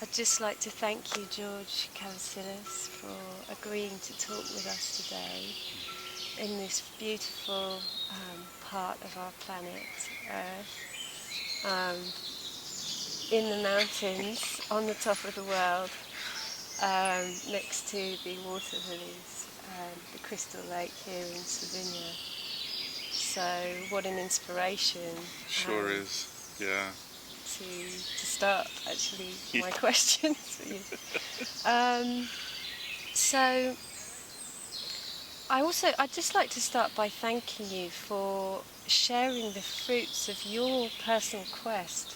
I'd just like to thank you, George Kavassilas, for agreeing to talk with us today in this beautiful part of our planet, Earth, in the mountains, on the top of the world, next to the water lilies and the crystal lake here in Slovenia. So what an inspiration. Sure is, yeah. To start, actually, my questions for you. So I'd just like to start by thanking you for sharing the fruits of your personal quest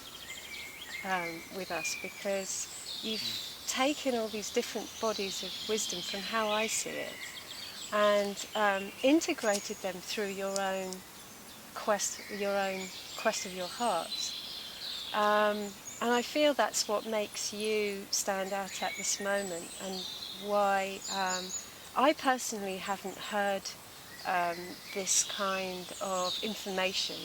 with us, because you've taken all these different bodies of wisdom from how I see it and integrated them through your own quest of your heart. And I feel that's what makes you stand out at this moment, and why I personally haven't heard this kind of information,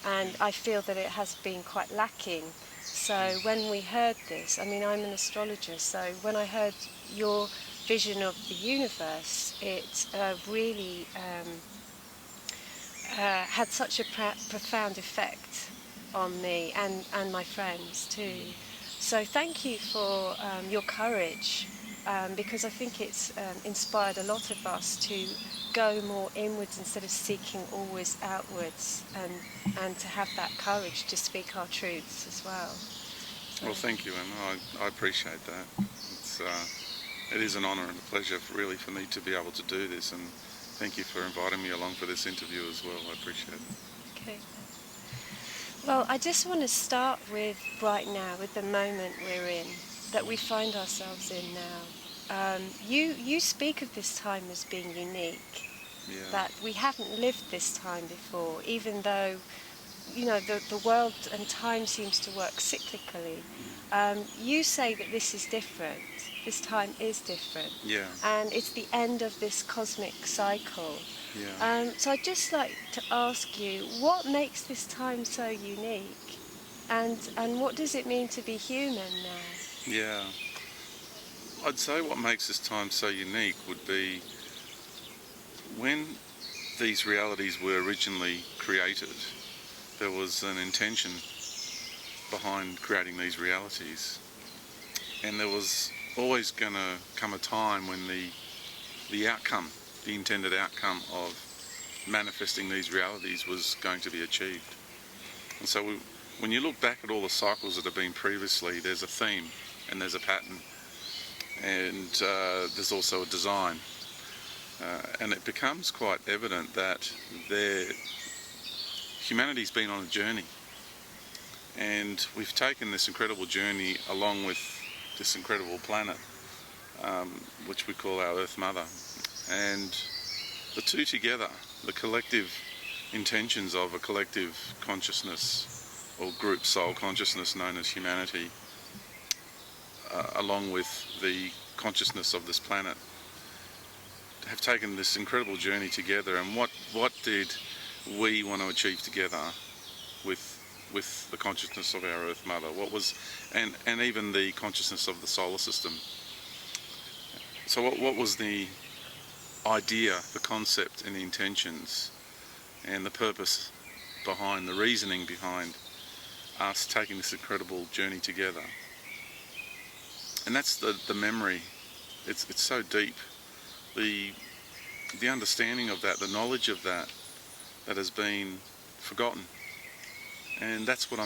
and I feel that it has been quite lacking. So when we heard this, I mean, I'm an astrologer, so when I heard your vision of the universe, it really had such a profound effect on me and my friends too. So thank you for your courage, because I think it's inspired a lot of us to go more inwards instead of seeking always outwards, and to have that courage to speak our truths as well. So. Well, thank you, Emma. I appreciate that. It is an honour and a pleasure really for me to be able to do this, and thank you for inviting me along for this interview as well. I appreciate it. Okay. Well, I just want to start with right now, with the moment we're in, that we find ourselves in now. You speak of this time as being unique, that we haven't lived this time before, even though, you know, the world and time seems to work cyclically. You say that this is different. This time is different. Yeah. And it's the end of this cosmic cycle. Yeah. So I'd just like to ask you, what makes this time so unique? And what does it mean to be human now? Yeah. I'd say what makes this time so unique would be when these realities were originally created, there was an intention behind creating these realities. And there was always going to come a time when the outcome, the intended outcome of manifesting these realities was going to be achieved. And so when you look back at all the cycles that have been previously, there's a theme and there's a pattern, and there's also a design. And it becomes quite evident that humanity's been on a journey, and we've taken this incredible journey along with this incredible planet, which we call our Earth Mother. And the two together, the collective intentions of a collective consciousness or group soul consciousness known as humanity, along with the consciousness of this planet, have taken this incredible journey together. And what did we want to achieve together with the consciousness of our Earth Mother? What was, and even the consciousness of the solar system? So what was the idea, the concept and the intentions and the purpose behind, the reasoning behind us taking this incredible journey together? And that's the memory. It's so deep. The understanding of that, the knowledge of that has been forgotten. And that's what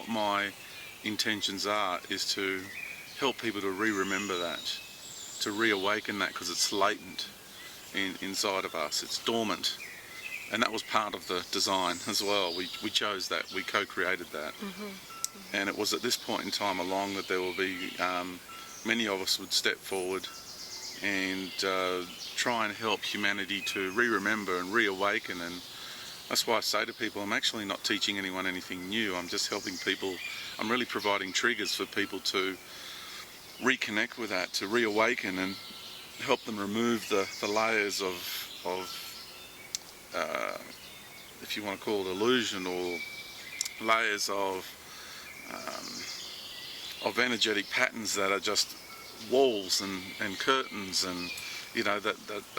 my intentions are, is to help people to remember that, to reawaken that, because it's latent inside of us. It's dormant. And that was part of the design as well. We chose that. We co-created that. Mm-hmm. Mm-hmm. And it was at this point in time along that there will be, many of us would step forward and try and help humanity to remember and reawaken. And that's why I say to people, I'm actually not teaching anyone anything new. I'm just helping people. I'm really providing triggers for people to reconnect with that, to reawaken and help them remove the layers of if you want to call it illusion, or layers of of energetic patterns that are just walls and curtains and, you know, that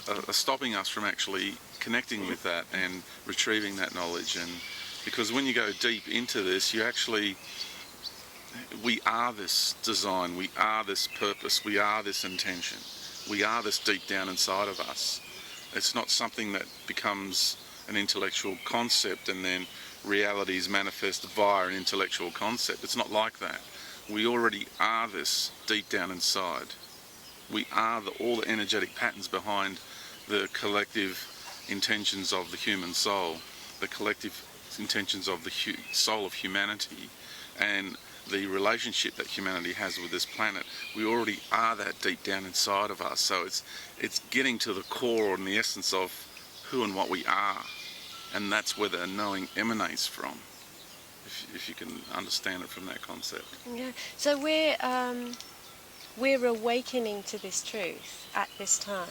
are stopping us from actually connecting with that and retrieving that knowledge. And because when you go deep into this, you actually, we are this design, we are this purpose, we are this intention, we are this deep down inside of us. It's not something that becomes an intellectual concept and then reality is manifested via an intellectual concept. It's not like that. We already are this deep down inside. We are all the energetic patterns behind the collective intentions of the human soul, the collective intentions of the soul of humanity, and the relationship that humanity has with this planet. We already are that deep down inside of us. So it's getting to the core and the essence of who and what we are, and that's where the knowing emanates from, if you can understand it from that concept. Yeah. So we're awakening to this truth at this time.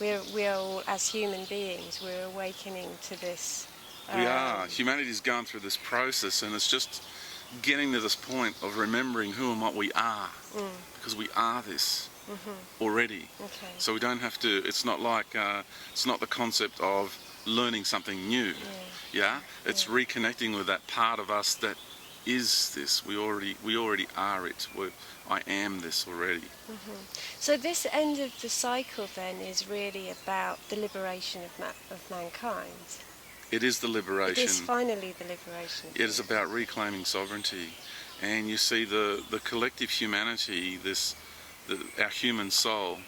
We're all, as human beings, we're awakening to this. We are. Humanity's gone through this process, and it's just getting to this point of remembering who and what we are, because we are this already. Okay. So we don't have to. It's not like it's not the concept of learning something new. Yeah. It's reconnecting with that part of us that is this. We already are it. I am this already. So this end of the cycle then is really about the liberation of mankind. It is the liberation. It is finally the liberation. It is about reclaiming sovereignty, and you see the collective humanity, our human soul.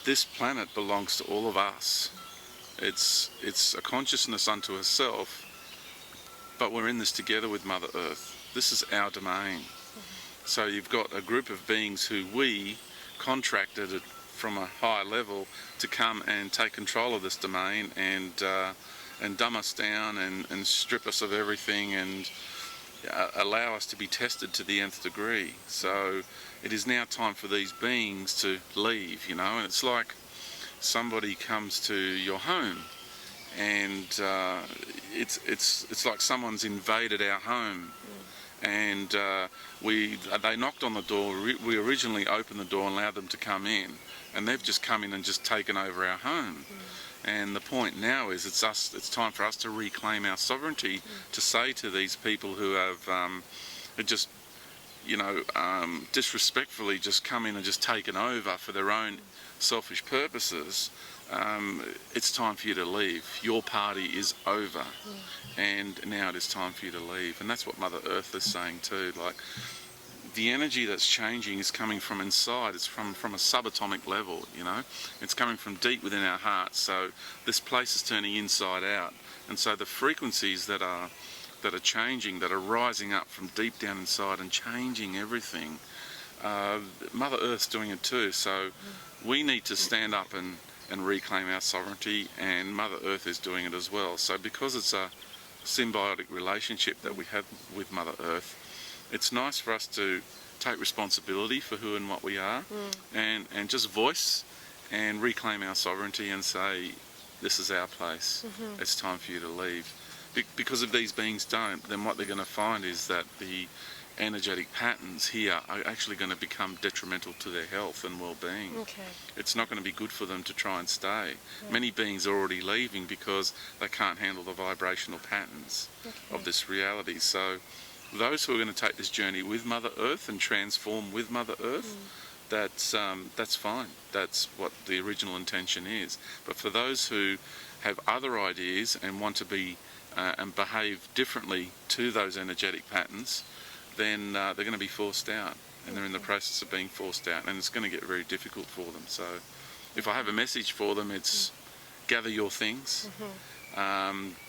This planet belongs to all of us. It's a consciousness unto itself, but we're in this together with Mother Earth. This is our domain. So you've got a group of beings who we contracted from a high level to come and take control of this domain and dumb us down and strip us of everything and allow us to be tested to the nth degree. So it is now time for these beings to leave, you know, and it's like somebody comes to your home and it's like someone's invaded our home. And they knocked on the door. We originally opened the door and allowed them to come in, and they've just come in and just taken over our home. And the point now is it's time for us to reclaim our sovereignty, to say to these people who have just, you know, disrespectfully just come in and just taken over for their own selfish purposes, it's time for you to leave. Your party is over, and now it is time for you to leave. And that's what Mother Earth is saying too. Like, the energy that's changing is coming from inside. It's from a subatomic level, you know. It's coming from deep within our hearts. So this place is turning inside out, and so the frequencies that are changing, that are rising up from deep down inside and changing everything, Mother Earth's doing it too. So we need to stand up and reclaim our sovereignty, and Mother Earth is doing it as well. So because it's a symbiotic relationship that we have with Mother Earth, it's nice for us to take responsibility for who and what we are, and just voice and reclaim our sovereignty and say, this is our place, it's time for you to leave. Because if these beings don't, then what they're going to find is that the energetic patterns here are actually going to become detrimental to their health and well-being. Okay. It's not going to be good for them to try and stay. Many beings are already leaving because they can't handle the vibrational patterns of this reality. So those who are going to take this journey with Mother Earth and transform with Mother Earth, that's fine. That's what the original intention is. But for those who have other ideas and want to be and behave differently to those energetic patterns, then they're going to be forced out, and they're in the process of being forced out, and it's going to get very difficult for them. So if I have a message for them, it's gather your things,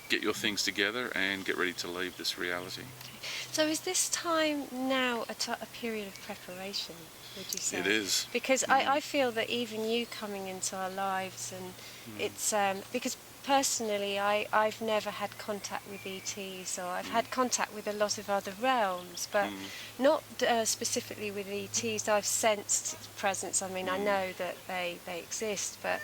get your things together, and get ready to leave this reality. So is this time now a period of preparation, would you say? It is. Because I feel that even you coming into our lives, and it's because personally I've never had contact with ETs, or I've had contact with a lot of other realms, but not specifically with ETs. I've sensed presence. I mean, I know that they exist, but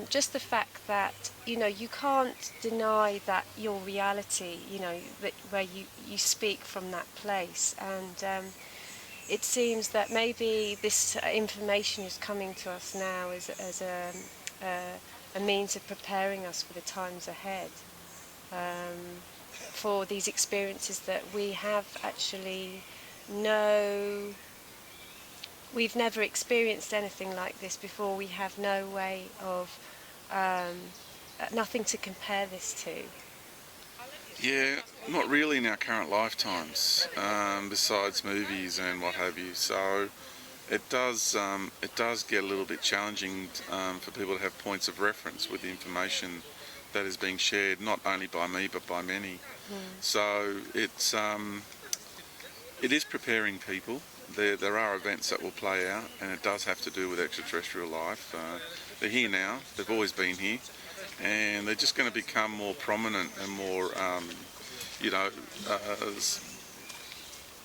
just the fact that, you know, you can't deny that your reality, you know, that where you speak from that place. And it seems that maybe this information is coming to us now as a means of preparing us for the times ahead, for these experiences that we have actually no, we've never experienced anything like this before. We have no way of, nothing to compare this to. Yeah, not really in our current lifetimes, besides movies and what have you. So it does get a little bit challenging for people to have points of reference with the information that is being shared, not only by me but by many. So it is preparing people. There are events that will play out, and it does have to do with extraterrestrial life. They're here now. They've always been here, and they're just going to become more prominent and more, you know,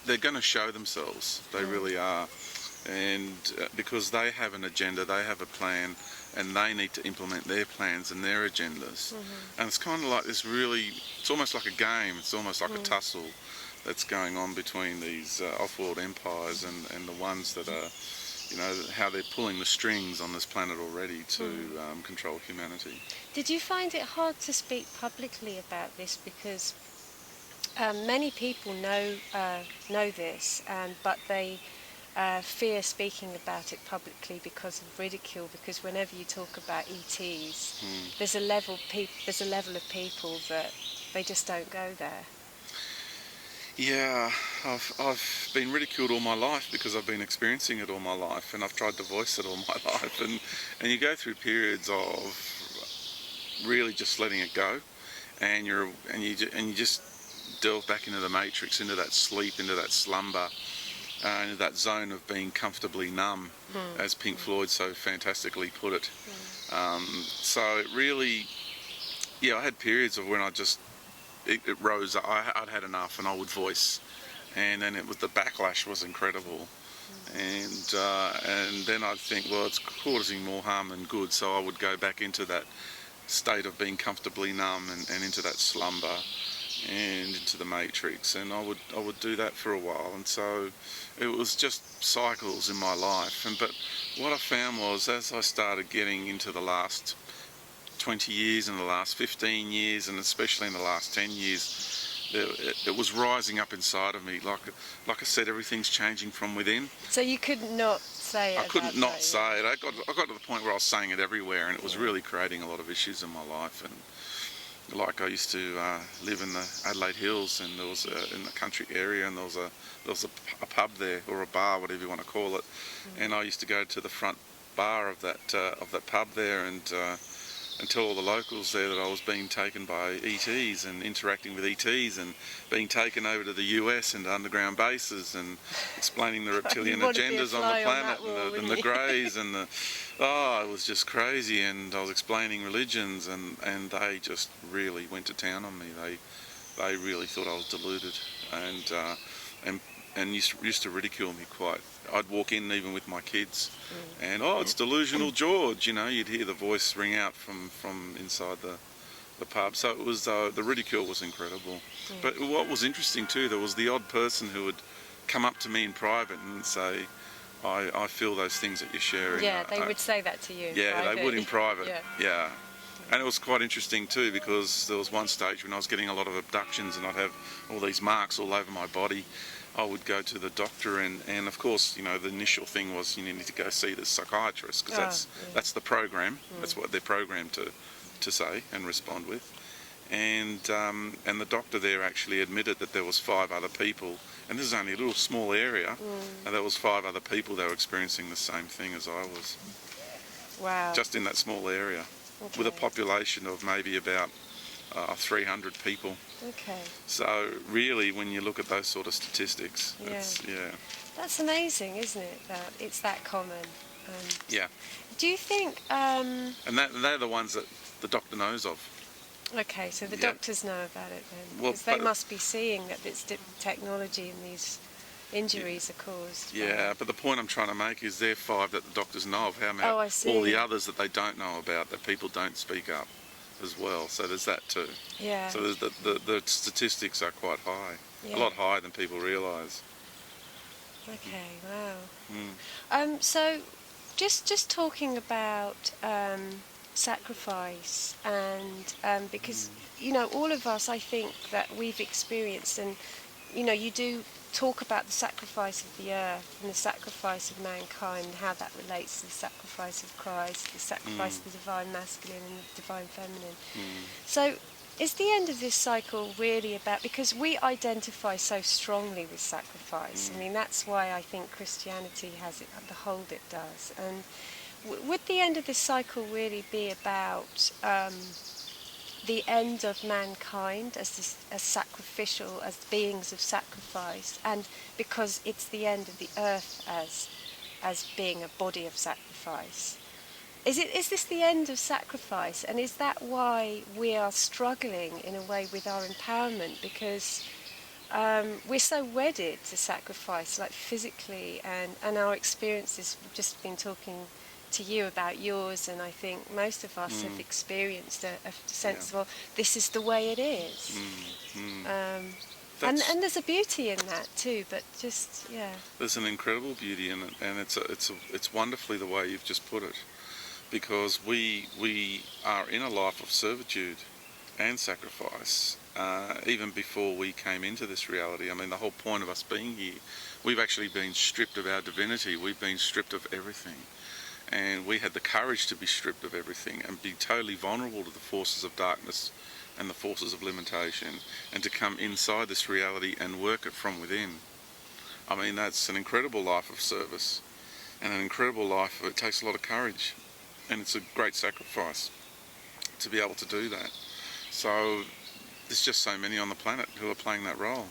they're going to show themselves. They really are, and because they have an agenda, they have a plan, and they need to implement their plans and their agendas. And it's kind of like this really, it's almost like a game. It's almost like a tussle that's going on between these off-world empires and the ones that are, you know, how they're pulling the strings on this planet already to control humanity. Did you find it hard to speak publicly about this? Because many people know this, but they fear speaking about it publicly because of ridicule. Because whenever you talk about ETs, there's a level of people that they just don't go there. Yeah, I've been ridiculed all my life because I've been experiencing it all my life, and I've tried to voice it all my life, and you go through periods of really just letting it go, and you just delve back into the matrix, into that sleep, into that slumber, into that zone of being comfortably numb, as Pink Floyd so fantastically put it. So it really, yeah, I had periods of when I just it rose. I'd had enough, and I would voice, and then the backlash was incredible, and then I'd think, well, it's causing more harm than good, so I would go back into that state of being comfortably numb and into that slumber and into the matrix, and I would do that for a while, and so it was just cycles in my life. But what I found was, as I started getting into the last 20 years and the last 15 years, and especially in the last 10 years, it was rising up inside of me. Like I said, everything's changing from within. So you could not say it. I couldn't not say it. I got to the point where I was saying it everywhere, and it was really creating a lot of issues in my life. And like, I used to live in the Adelaide Hills, and there was in the country area, and there was a pub there, or a bar, whatever you want to call it. And I used to go to the front bar of that pub there, and tell all the locals there that I was being taken by ETs and interacting with ETs and being taken over to the US and underground bases and explaining the reptilian agendas on the planet and the greys and it was just crazy. And I was explaining religions, and they just really went to town on me. They really thought I was deluded, and used to ridicule me quite. I'd walk in even with my kids, and it's delusional George, you know, you'd hear the voice ring out from inside the pub. So it was, the ridicule was incredible. But what was interesting too, there was the odd person who would come up to me in private and say, I feel those things that you're sharing. Yeah, they would say that to you. Yeah, they would in private. Yeah. And it was quite interesting too, because there was one stage when I was getting a lot of abductions, and I'd have all these marks all over my body. I would go to the doctor, and of course, you know, the initial thing was, you need to go see the psychiatrist, because that's the program. That's what they're programmed to say and respond with. And the doctor there actually admitted that there was 5 other people, and this is only a little small area, and there was 5 other people that were experiencing the same thing as I was. Wow. Just in that small area, with a population of maybe about 300 people. Okay. So really, when you look at those sort of statistics, that's amazing, isn't it? That it's that common. Yeah. Do you think? And they're the ones that the doctor knows of. Okay, so the doctors know about it then, Well, because they must be seeing that it's technology in these injuries are caused. Yeah, but the point I'm trying to make is they're 5 that the doctors know of. How Oh, about I see. all the others that they don't know about, that people don't speak up as well? So there's that too. Yeah. So there's the statistics are quite high, Yeah. a lot higher than people realise. Okay. Wow. Mm. So, just talking about sacrifice, and because all of us, I think that we've experienced, and you do talk about the sacrifice of the earth and the sacrifice of mankind, how that relates to the sacrifice of Christ, the sacrifice of the divine masculine and the divine feminine. So, is the end of this cycle really about, because we identify so strongly with sacrifice, I mean, that's why I think Christianity has it, the hold it does, and would the end of this cycle really be about the end of mankind as sacrificial, as beings of sacrifice, and because it's the end of the earth as being a body of sacrifice? Is this the end of sacrifice, and is that why we are struggling in a way with our empowerment? Because we're so wedded to sacrifice, like physically, and our experiences. We've just been talking to you about yours, and I think most of us have experienced a sense of, well, this is the way it is. And there's a beauty in that too, but just, yeah. There's an incredible beauty in it, and it's wonderfully the way you've just put it, because we are in a life of servitude and sacrifice, even before we came into this reality. I mean, the whole point of us being here, we've actually been stripped of our divinity. We've been stripped of everything. And we had the courage to be stripped of everything and be totally vulnerable to the forces of darkness and the forces of limitation, and to come inside this reality and work it from within. I mean, that's an incredible life of service, and an incredible life. It takes a lot of courage, and it's a great sacrifice to be able to do that. So there's just so many on the planet who are playing that role.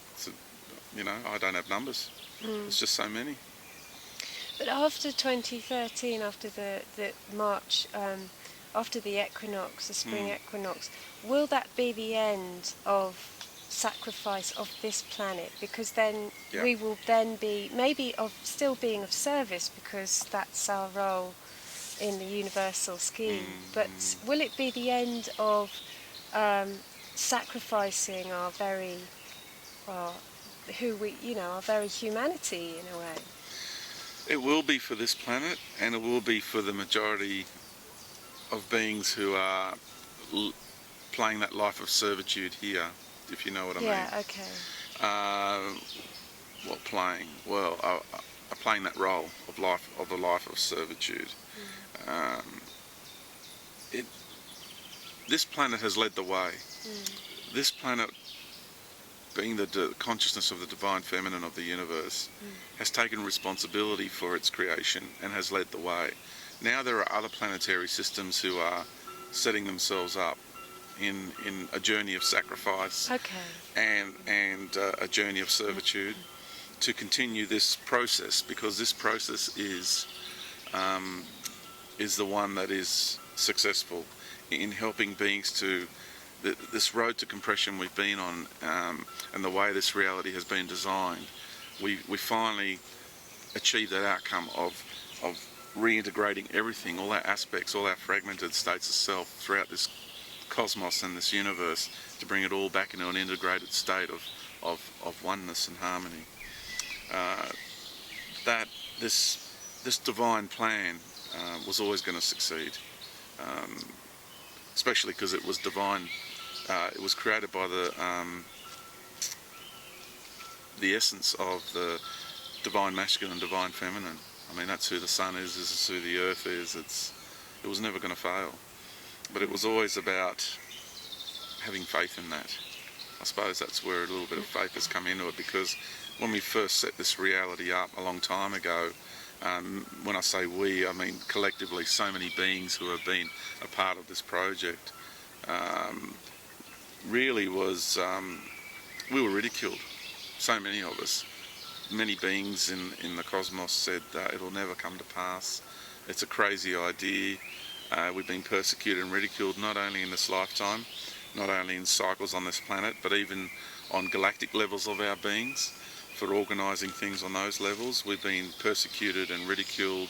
I don't have numbers. There's just so many. But after 2013, after the March, after the equinox, the spring equinox, will that be the end of sacrifice of this planet? Because then we will then be maybe still being of service, because that's our role in the universal scheme. But will it be the end of sacrificing our very humanity in a way? It will be for this planet, and it will be for the majority of beings who are playing that life of servitude here, if you know what I mean. Yeah, okay. Playing? Well, are playing that role of the life of servitude. This planet has led the way. This planet, being the consciousness of the divine feminine of the universe, has taken responsibility for its creation and has led the way. Now there are other planetary systems who are setting themselves up in a journey of sacrifice, and a journey of servitude, to continue this process, because this process is the one that is successful in helping beings to this road to compression we've been on, and the way this reality has been designed. We finally achieved that outcome of reintegrating everything, all our aspects, all our fragmented states of self throughout this cosmos and this universe, to bring it all back into an integrated state of oneness and harmony. That this divine plan was always going to succeed, especially because it was divine. It was created by the essence of the divine masculine and divine feminine. I mean, that's who the sun is, this is who the earth is. It was never going to fail. But it was always about having faith in that. I suppose that's where a little bit of faith has come into it, because when we first set this reality up a long time ago, when I say we, I mean collectively so many beings who have been a part of this project, really was, we were ridiculed. So many of us. Many beings in the cosmos said it'll never come to pass. It's a crazy idea. We've been persecuted and ridiculed, not only in this lifetime, not only in cycles on this planet, but even on galactic levels of our beings. for organising things on those levels. We've been persecuted and ridiculed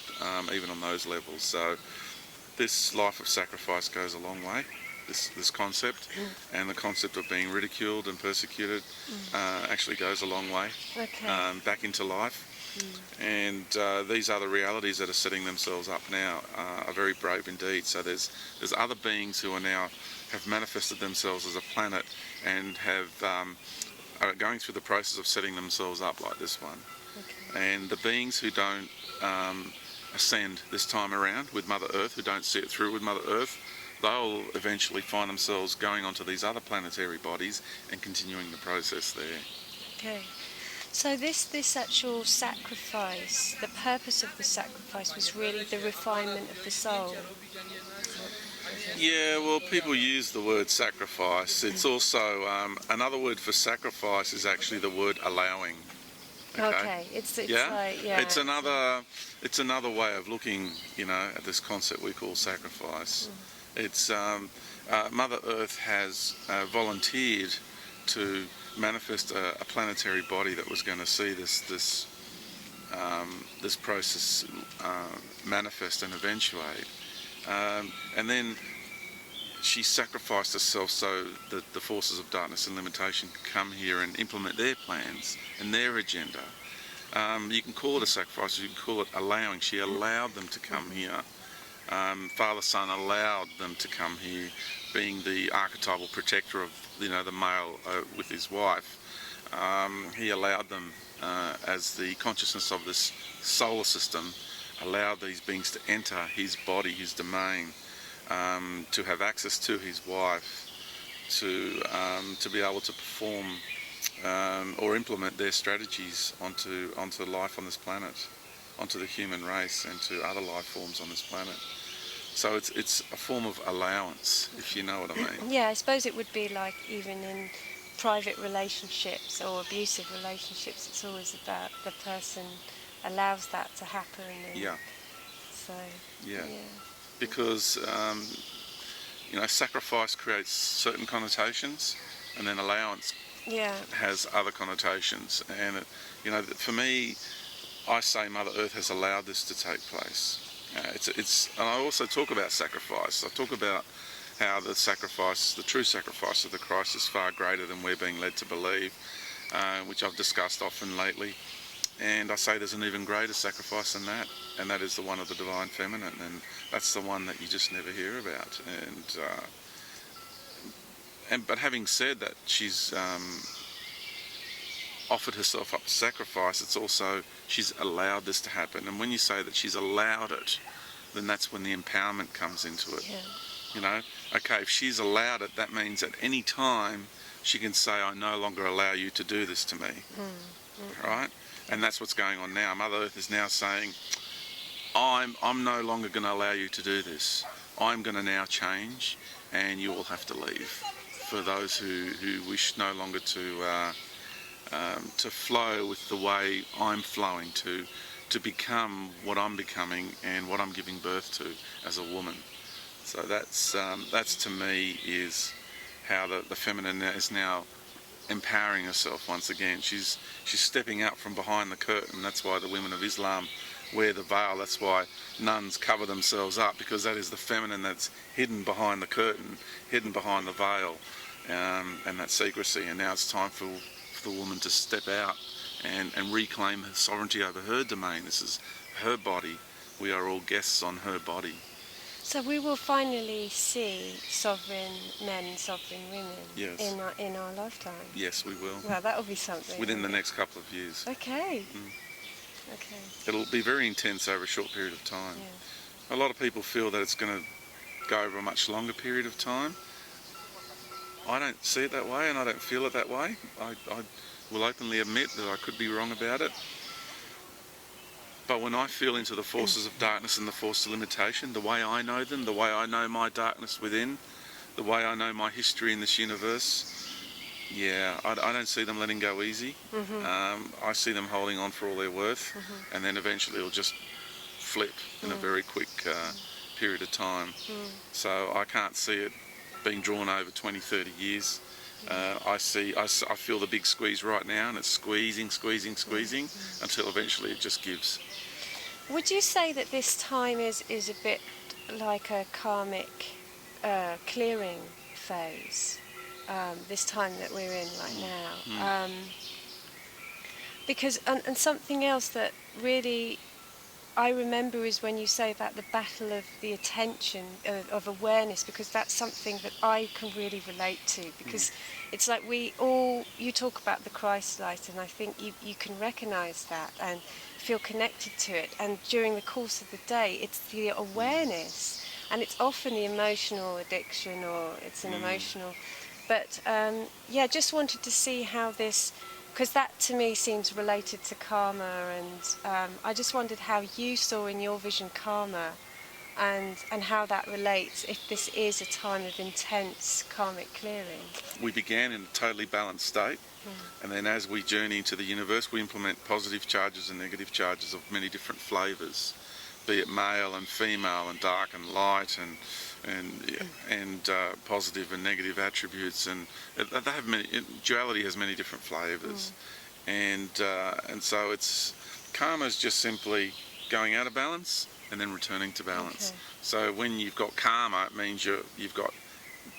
even on those levels. So this life of sacrifice goes a long way, this concept, and the concept of being ridiculed and persecuted actually goes a long way back into life. And these other realities that are setting themselves up now are very brave indeed. So there's other beings who have manifested themselves as a planet and are going through the process of setting themselves up like this one. And the beings who don't ascend this time around with Mother Earth, who don't see it through with Mother Earth, they'll eventually find themselves going onto these other planetary bodies and continuing the process there. Okay. So this actual sacrifice, the purpose of the sacrifice was really the refinement of the soul. Yeah, well, people use the word sacrifice. It's also another word for sacrifice is actually the word allowing. Okay. It's another way of looking, at this concept we call sacrifice. It's Mother Earth has volunteered to manifest a planetary body that was going to see this process manifest and eventuate, and then she sacrificed herself so that the forces of darkness and limitation could come here and implement their plans and their agenda. You can call it a sacrifice, you can call it allowing. She allowed them to come here. Father Son allowed them to come here, being the archetypal protector of the male with his wife. He allowed them, as the consciousness of this solar system, allowed these beings to enter his body, his domain, to have access to his wife, to be able to perform or implement their strategies onto life on this planet, onto the human race and to other life forms on this planet. So it's a form of allowance, if you know what I mean. Yeah, I suppose it would be like even in private relationships or abusive relationships, it's always about the person allows that to happen. Yeah. So. Yeah. Because sacrifice creates certain connotations, and then allowance has other connotations. And for me, I say Mother Earth has allowed this to take place. And I also talk about sacrifice. I talk about how the true sacrifice of the Christ is far greater than we're being led to believe, which I've discussed often lately. And I say there's an even greater sacrifice than that, and that is the one of the Divine Feminine, and that's the one that you just never hear about. But having said that, she's offered herself up to sacrifice. It's also she's allowed this to happen, and when you say that she's allowed it, then that's when the empowerment comes into it. Okay, if she's allowed it, that means at any time she can say, I no longer allow you to do this to me. Right? And that's what's going on now. Mother Earth is now saying, I'm no longer going to allow you to do this. I'm going to now change, and you will have to leave. For those who wish no longer to flow with the way I'm flowing, to become what I'm becoming and what I'm giving birth to as a woman. So that's to me is how the feminine is now empowering herself once again. She's stepping out from behind the curtain. That's why the women of Islam wear the veil. That's why nuns cover themselves up, because that is the feminine that's hidden behind the curtain, hidden behind the veil, and that secrecy. And now it's time for the woman to step out and reclaim her sovereignty over her domain. This is her body. We are all guests on her body. So we will finally see sovereign men, sovereign women in our lifetime. Yes, we will. Well, that will be something. Within the next couple of years. Okay. Okay. It'll be very intense over a short period of time. Yeah. A lot of people feel that it's going to go over a much longer period of time. I don't see it that way, and I don't feel it that way. I will openly admit that I could be wrong about it. But when I feel into the forces of darkness and the forces of limitation, the way I know them, the way I know my darkness within, the way I know my history in this universe, I don't see them letting go easy. I see them holding on for all they're worth, and then eventually it'll just flip in a very quick period of time. So I can't see it being drawn over 20, 30 years. I feel the big squeeze right now, and it's squeezing until eventually it just gives. Would you say that this time is a bit like a karmic clearing phase? This time that we're in right now, because and something else that really I remember is when you say about the battle of the attention, of awareness, because that's something that I can really relate to, because it's like you talk about the Christ light, and I think you can recognise that and feel connected to it, and during the course of the day it's the awareness, and it's often the emotional addiction, or it's an emotional, but just wanted to see how this, because that to me seems related to karma, and I just wondered how you saw in your vision karma, and how that relates, if this is a time of intense karmic clearing. We began in a totally balanced state, and then as we journey into the universe, we implement positive charges and negative charges of many different flavours, be it male and female and dark and light, and positive and negative attributes, and they have duality has many different flavours, and so karma is just simply going out of balance and then returning to balance. Okay. So when you've got karma, it means you've got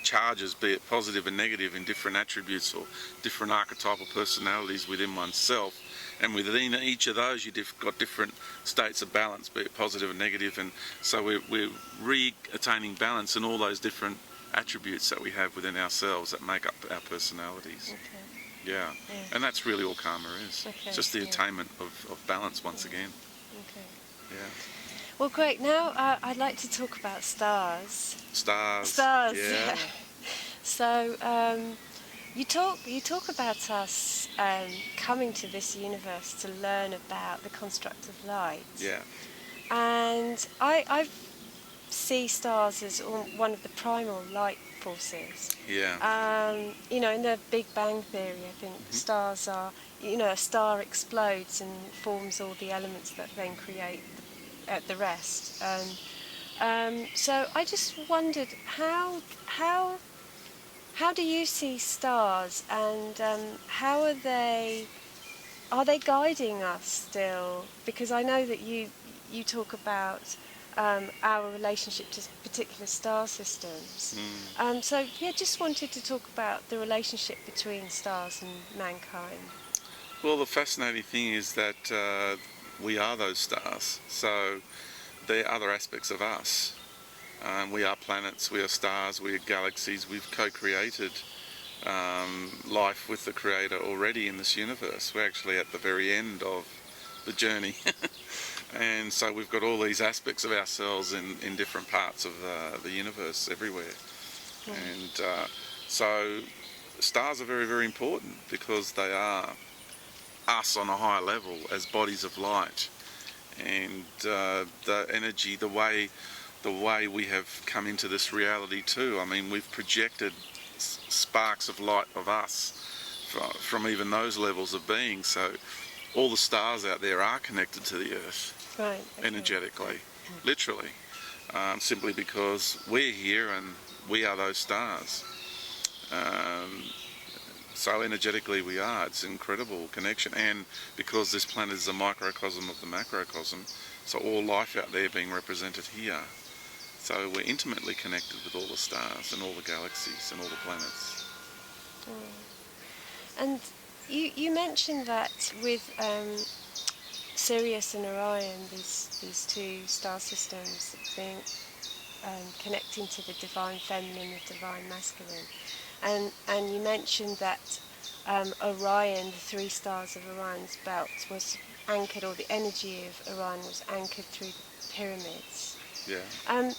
charges, be it positive and negative, in different attributes or different archetypal personalities within oneself. And within each of those, you've got different states of balance, be it positive and negative. And so we're re-attaining balance in all those different attributes that we have within ourselves that make up our personalities. Okay. Yeah. And that's really all karma is. Okay. It's just the attainment of balance once again. Okay. Yeah. Well, great. Now I'd like to talk about stars. Stars. Yeah. So you talk about us coming to this universe to learn about the construct of light. Yeah. And I see stars as one of the primal light forces. Yeah. In the Big Bang Theory, I think stars are, a star explodes and forms all the elements that then create the rest. So I just wondered how do you see stars, and how are they guiding us still? Because I know that you talk about our relationship to particular star systems. Just wanted to talk about the relationship between stars and mankind. Well, the fascinating thing is that we are those stars. So there are other aspects of us. We are planets, we are stars, we are galaxies. We've co-created life with the Creator already in this universe. We're actually at the very end of the journey. And so we've got all these aspects of ourselves in different parts of the universe everywhere. And so stars are very, very important, because they are us on a higher level as bodies of light. And the energy, the way we have come into this reality too. I mean, we've projected sparks of light of us from even those levels of being. So all the stars out there are connected to the Earth, right? Okay. Energetically, literally, simply because we're here and we are those stars. So energetically we are. It's an incredible connection, and because this planet is a microcosm of the macrocosm, so all life out there being represented here. So we're intimately connected with all the stars and all the galaxies and all the planets. And you mentioned that with Sirius and Orion, these two star systems being connecting to the divine feminine, the divine masculine, and you mentioned that Orion, the three stars of Orion's belt, was anchored, or the energy of Orion was anchored through the pyramids. Yeah.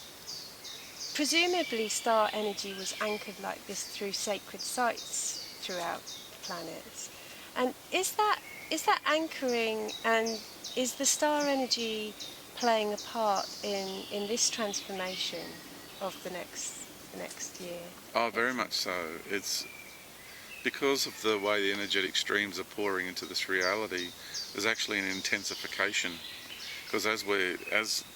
Presumably star energy was anchored like this through sacred sites throughout the planets. And is that anchoring, and is the star energy playing a part in this transformation of the next year? Oh, very much so. It's because of the way the energetic streams are pouring into this reality. There's actually an intensification Because as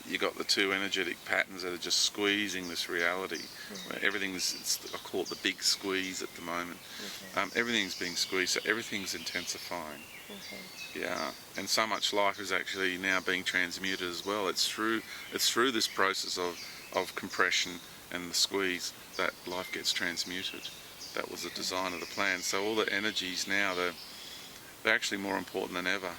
you got the two energetic patterns that are just squeezing this reality, where I call it the big squeeze at the moment. Everything's being squeezed, so everything's intensifying. Yeah, and so much life is actually now being transmuted as well. It's through this process of compression and the squeeze that life gets transmuted. That was the design of the plan. So all the energies now, they're actually more important than ever.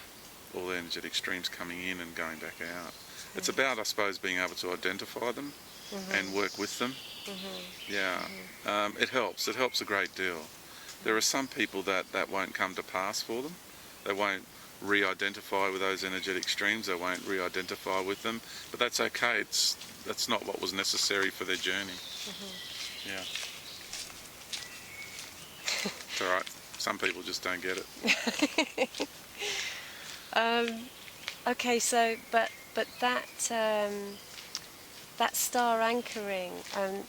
All the energetic streams coming in and going back out. It's about, I suppose, being able to identify them and work with them. Yeah, it helps. It helps a great deal. There are some people that won't come to pass for them. They won't re-identify with those energetic streams. They won't re-identify with them. But that's okay. That's not what was necessary for their journey. Yeah. It's all right. Some people just don't get it. Okay, so but that that star anchoring and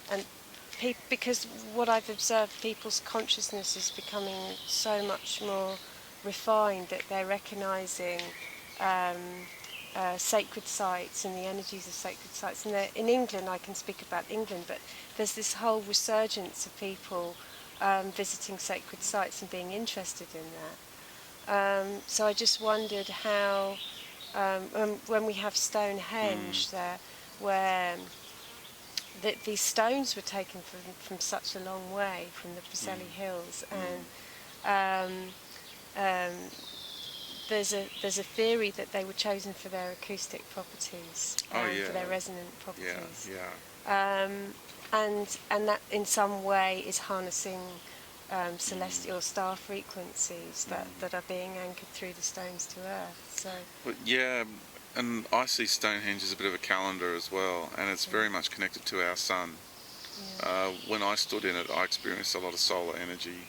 because what I've observed, people's consciousness is becoming so much more refined that they're recognizing sacred sites and the energies of sacred sites. And in England, I can speak about England, but there's this whole resurgence of people visiting sacred sites and being interested in that. So I just wondered how, when we have Stonehenge there, where these stones were taken from such a long way, from the Preseli Hills, and there's a theory that they were chosen for their acoustic properties, for their resonant properties, and that in some way is harnessing celestial star frequencies that are being anchored through the stones to Earth. So, but yeah, and I see Stonehenge as a bit of a calendar as well, and it's very much connected to our sun. When I stood in it, I experienced a lot of solar energy,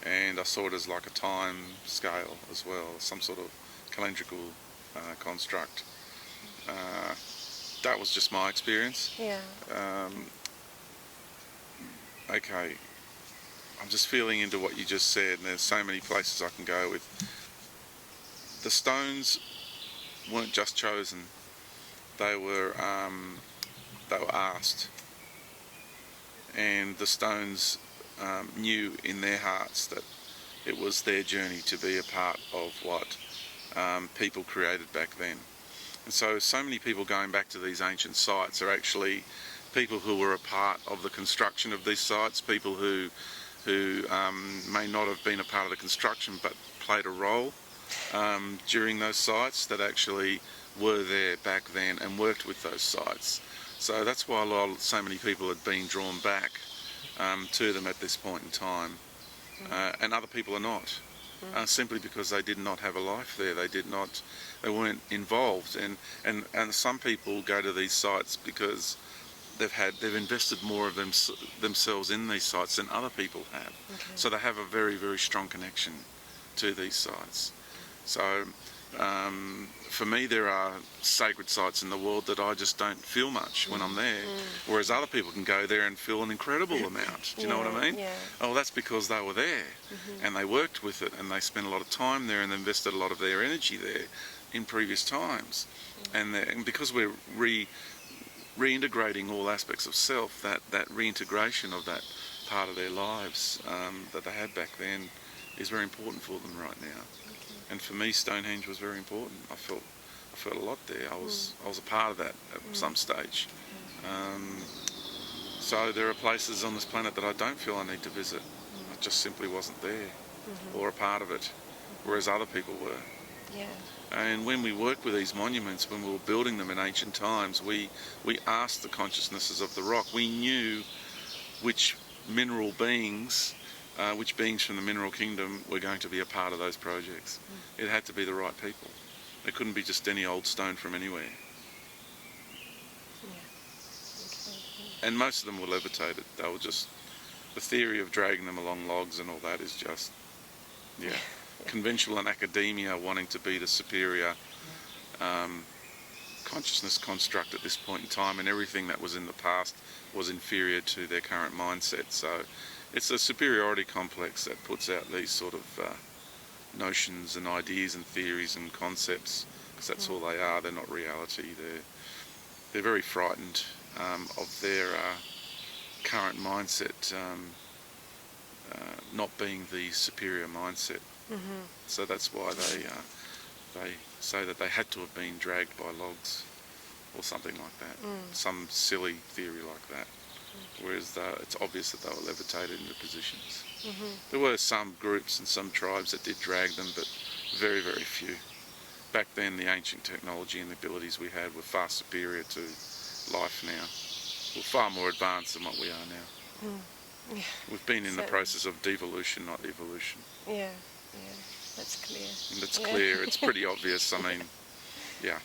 and I saw it as like a time scale as well, some sort of calendrical construct. That was just my experience. Okay, I'm just feeling into what you just said, and there's so many places I can go with. The stones weren't just chosen; they were asked, and the stones knew in their hearts that it was their journey to be a part of what people created back then. And so many people going back to these ancient sites are actually people who were a part of the construction of these sites, people who may not have been a part of the construction but played a role during those sites, that actually were there back then and worked with those sites. So that's why so many people had been drawn back to them at this point in time, and other people are not, simply because they did not have a life there. They weren't involved, and some people go to these sites because they've invested more of themselves in these sites than other people have. So they have a very, very strong connection to these sites. So for me, there are sacred sites in the world that I just don't feel much when I'm there, whereas other people can go there and feel an incredible amount. Do you know what I mean? Oh, that's because they were there and they worked with it, and they spent a lot of time there and invested a lot of their energy there in previous times. And because we're reintegrating all aspects of self, that reintegration of that part of their lives that they had back then is very important for them right now. And for me, Stonehenge was very important. I felt a lot there. I was a part of that at some stage. So there are places on this planet that I don't feel I need to visit. I just simply wasn't there or a part of it, whereas other people were. And when we worked with these monuments, when we were building them in ancient times, we asked the consciousnesses of the rock. We knew which mineral beings, which beings from the mineral kingdom were going to be a part of those projects. It had to be the right people. It couldn't be just any old stone from anywhere. And most of them were levitated. They were just, the theory of dragging them along logs and all that is just, conventional and academia wanting to be the superior consciousness construct at this point in time, and everything that was in the past was inferior to their current mindset. So it's a superiority complex that puts out these sort of notions and ideas and theories and concepts because that's all they are. They're not reality. They're very frightened of their current mindset not being the superior mindset. So that's why they say that they had to have been dragged by logs or something like that, some silly theory like that. Whereas it's obvious that they were levitated into positions. There were some groups and some tribes that did drag them, but very, very few. Back then, the ancient technology and the abilities we had were far superior to life now. We're far more advanced than what we are now. Yeah. We've been in the process of devolution, not evolution. Yeah, that's clear. And it's clear, it's pretty obvious. I mean, yeah.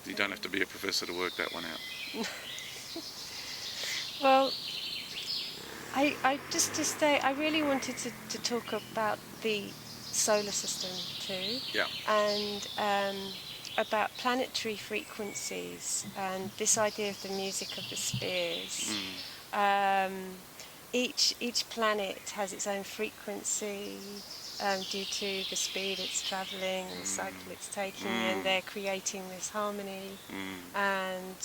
You don't have to be a professor to work that one out. Well, I just to stay, I really wanted to talk about the solar system too. Yeah. And about planetary frequencies and this idea of the music of the spheres. Each planet has its own frequency due to the speed it's travelling and the cycle it's taking, and they're creating this harmony and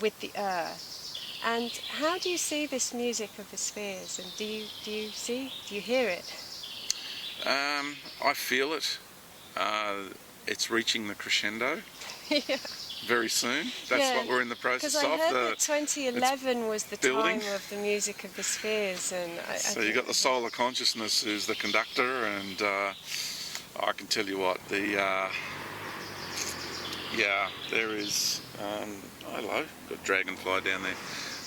with the Earth. And how do you see this music of the spheres? And do you hear it? I feel it. It's reaching the crescendo. Yeah. Very soon. That's what we're in the process of. Because I heard that 2011 was the building. time of the music of the spheres, and so you got the solar consciousness who's the conductor, and I can tell you what, there is. Hello, got dragonfly down there.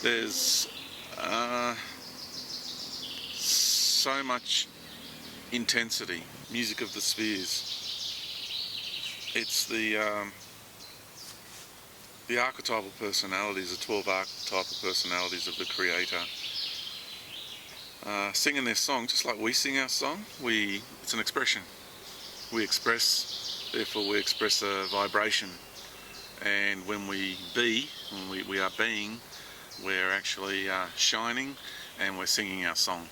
There's so much intensity. Music of the spheres. It's the archetypal personalities, the 12 archetypal personalities of the Creator, singing their song just like we sing our song. It's an expression. We express, therefore we express a vibration. And when we are being, we're actually shining, and we're singing our song.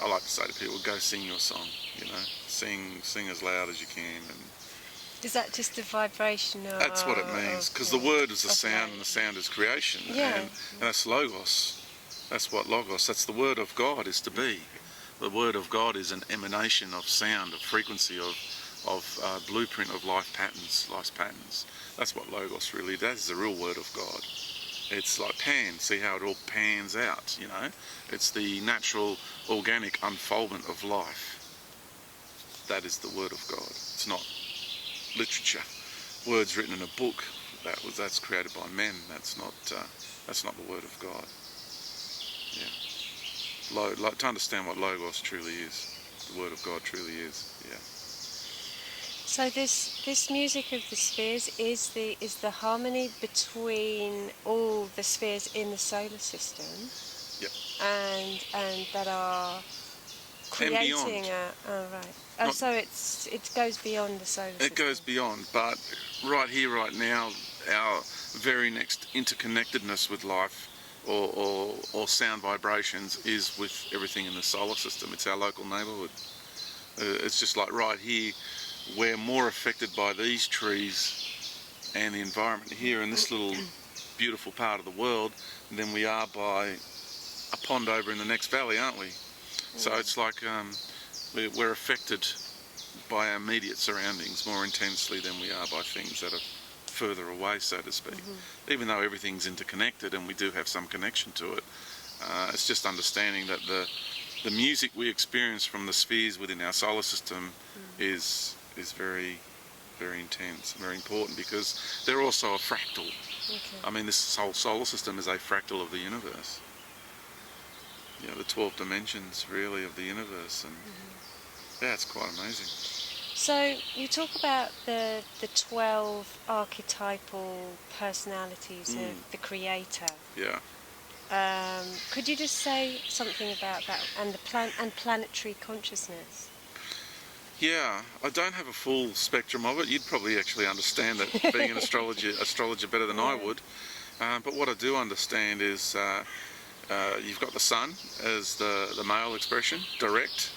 I like to say to people, go sing your song, sing as loud as you can. And is that just a vibration? That's what it means, because the word is the sound, and the sound is creation. And that's logos. That's what logos, that's the word of God is to be. The word of God is an emanation of sound, of frequency, of blueprint of life's patterns. That's what logos really, that is the real word of God. It's like pan, see how it all pans out, It's the natural, organic unfoldment of life. That is the word of God. It's not literature, words written in a book. That's created by men. That's not the word of God. Yeah. To understand what logos truly is, the word of God truly is. Yeah. So this music of the spheres is the harmony between all the spheres in the solar system. Yep. And that are creating so it goes beyond the solar system. It goes beyond, but right here, right now, our very next interconnectedness with life or sound vibrations is with everything in the solar system. It's our local neighbourhood. It's just like right here, we're more affected by these trees and the environment here in this little beautiful part of the world than we are by a pond over in the next valley, aren't we? So it's like we're affected by our immediate surroundings more intensely than we are by things that are further away, so to speak. Even though everything's interconnected and we do have some connection to it, it's just understanding that the music we experience from the spheres within our solar system is very, very intense, very important, because they're also a fractal. Okay. I mean, this whole solar system is a fractal of the universe. The 12 dimensions, really, of the universe, and it's quite amazing. So you talk about the 12 archetypal personalities of the Creator. Yeah. Could you just say something about that and and planetary consciousness? Yeah, I don't have a full spectrum of it. You'd probably actually understand that, being an astrologer better than I would. But what I do understand is you've got the sun as the male expression, direct,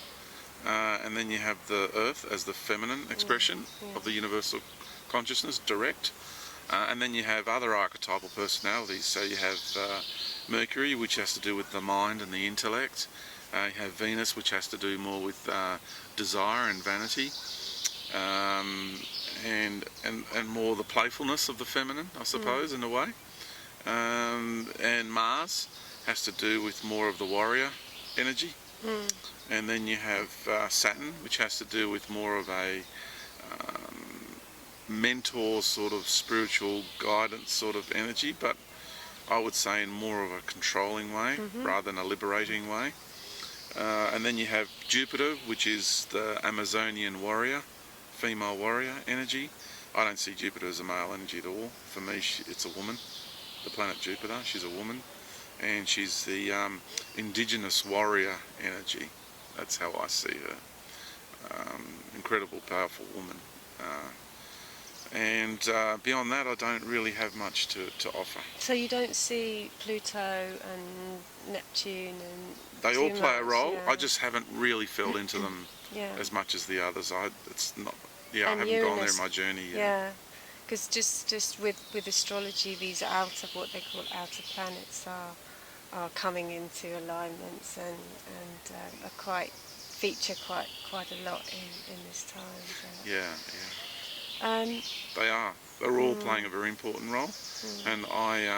and then you have the Earth as the feminine expression of the universal consciousness, direct. And then you have other archetypal personalities. So you have Mercury, which has to do with the mind and the intellect. You have Venus, which has to do more with desire and vanity, and more the playfulness of the feminine, I suppose, in a way. And Mars has to do with more of the warrior energy. And then you have Saturn, which has to do with more of a mentor sort of spiritual guidance sort of energy, but I would say in more of a controlling way rather than a liberating way. And then you have Jupiter, which is the Amazonian warrior, female warrior energy. I don't see Jupiter as a male energy at all. For me, it's a woman. The planet Jupiter, she's a woman, and she's the indigenous warrior energy. That's how I see her. Incredible, powerful woman. And beyond that, I don't really have much to offer. So you don't see Pluto and Neptune and... They all play a much, role. yeah. I just haven't really fell into them as much as the others. It's not. Yeah, I haven't gone there in my journey yet. Yeah, because just with astrology, these what they call outer planets are coming into alignments and are feature quite a lot in this time. So. Yeah. They are. They're all playing a very important role, and I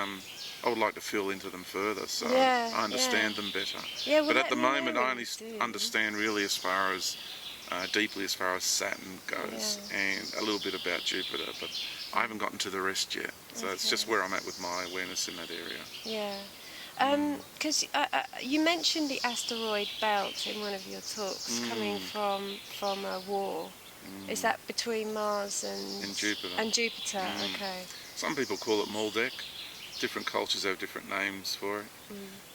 would like to feel into them further, so I understand them better. Yeah, well, but at the moment, I only do. understand really as far as deeply as far as Saturn goes, and a little bit about Jupiter, but I haven't gotten to the rest yet. So it's just where I'm at with my awareness in that area. Yeah. Because you mentioned the asteroid belt in one of your talks coming from a war. Is that between Mars and Jupiter? And Jupiter, okay. Some people call it Maldek. Different cultures have different names for it.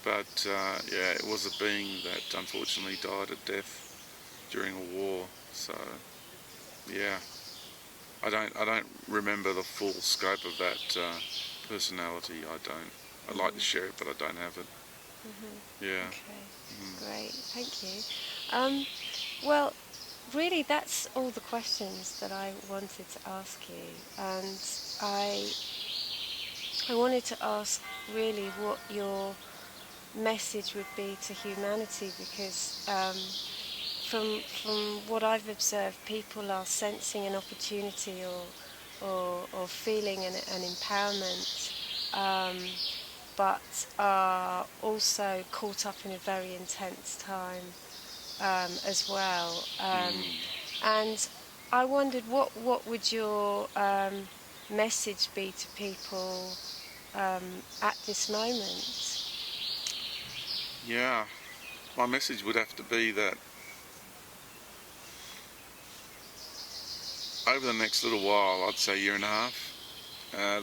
But yeah, it was a being that unfortunately died a death during a war. So yeah, I don't remember the full scope of that personality. I don't. I'd like to share it, but I don't have it. Yeah. Okay. Great. Thank you. Well, really, that's all the questions that I wanted to ask you, and I wanted to ask really what your message would be to humanity, because from what I've observed, people are sensing an opportunity or feeling an empowerment, but are also caught up in a very intense time as well. And I wondered what would your message be to people at this moment? Yeah, my message would have to be that over the next little while, I'd say year and a half,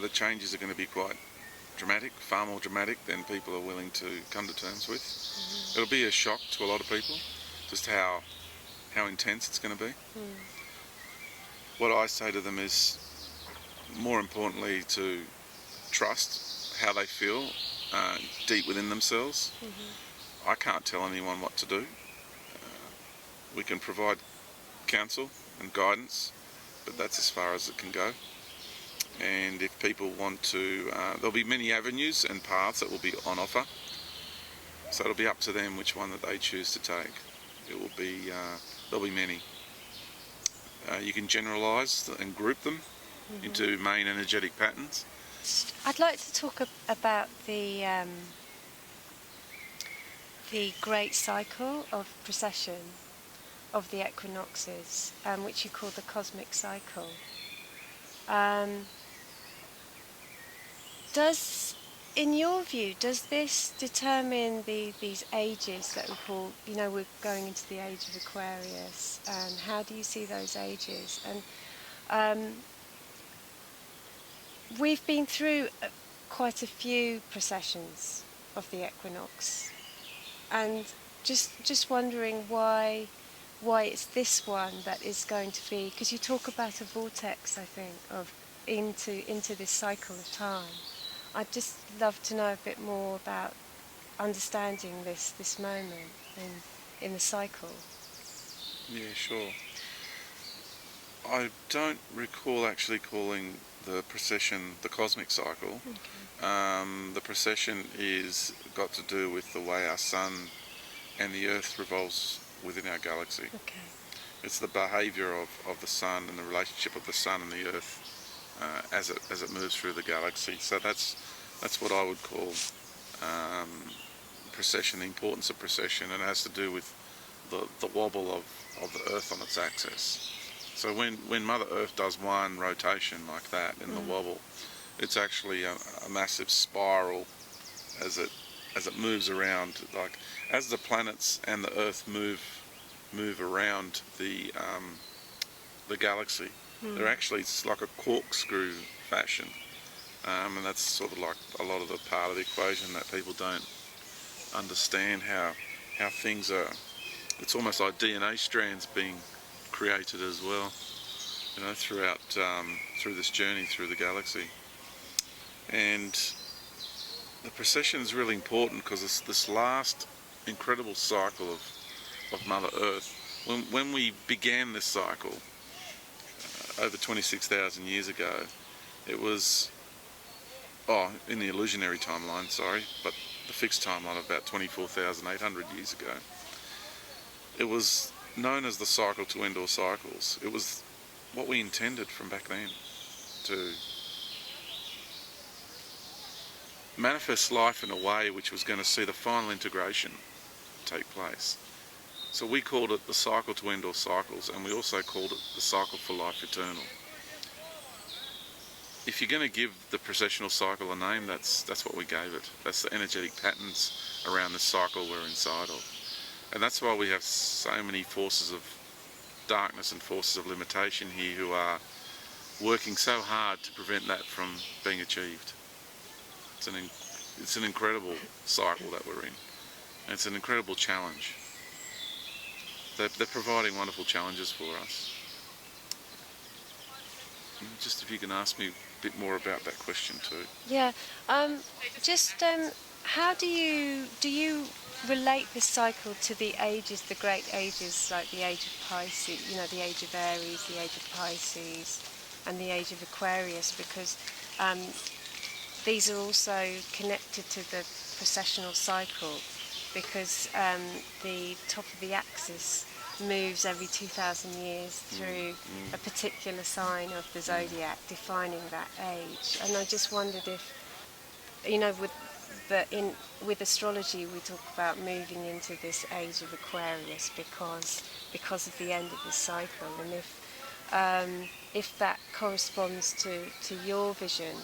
the changes are going to be quite dramatic, far more dramatic than people are willing to come to terms with. It'll be a shock to a lot of people, just how intense it's going to be. What I say to them is, more importantly, to trust how they feel deep within themselves. I can't tell anyone what to do. We can provide counsel and guidance, but that's as far as it can go. And if people want to, there'll be many avenues and paths that will be on offer. So it'll be up to them which one that they choose to take. It will be, there'll be many. You can generalise and group them into main energetic patterns. I'd like to talk about the great cycle of precession of the equinoxes, which you call the cosmic cycle. In your view, does this determine these ages that we call, we're going into the age of Aquarius, and how do you see those ages? And we've been through quite a few precessions of the equinox, and just wondering why it's this one that is going to be, because you talk about a vortex, I think, of into this cycle of time. I'd just love to know a bit more about understanding this moment in the cycle. Yeah, sure. I don't recall actually calling the precession the cosmic cycle. The precession is got to do with the way our sun and the Earth revolves within our galaxy. Okay. It's the behaviour of the sun and the relationship of the sun and the Earth as it moves through the galaxy. So that's what I would call precession, the importance of precession, and it has to do with the wobble of the Earth on its axis. So when Mother Earth does one rotation like that in the wobble, it's actually a massive spiral as it moves around. Like as the planets and the Earth move around the galaxy, they're actually, it's like a corkscrew fashion, and that's sort of like a lot of the part of the equation that people don't understand how things are. It's almost like DNA strands being created as well, you know, throughout through this journey through the galaxy. And the precession is really important because it's this last incredible cycle of Mother Earth. When we began this cycle over 26,000 years ago, it was, in the illusionary timeline, sorry, but the fixed timeline of about 24,800 years ago, it was known as the cycle to end all cycles. It was what we intended from back then, to manifest life in a way which was going to see the final integration take place. So we called it the cycle to end all cycles, and we also called it the cycle for life eternal. If you're going to give the precessional cycle a name, that's what we gave it. That's the energetic patterns around this cycle we're inside of. And that's why we have so many forces of darkness and forces of limitation here who are working so hard to prevent that from being achieved. It's an incredible cycle that we're in. And it's an incredible challenge. They're providing wonderful challenges for us. Just if you can ask me a bit more about that question too. Yeah. How do you relate this cycle to the ages, the great ages, like the age of Pisces, the age of Aries, the age of Pisces, and the age of Aquarius? Because these are also connected to the precessional cycle, because the top of the axis moves every 2,000 years through a particular sign of the zodiac, defining that age. And I just wondered if, with astrology we talk about moving into this age of Aquarius because of the end of this cycle, and if that corresponds to your vision.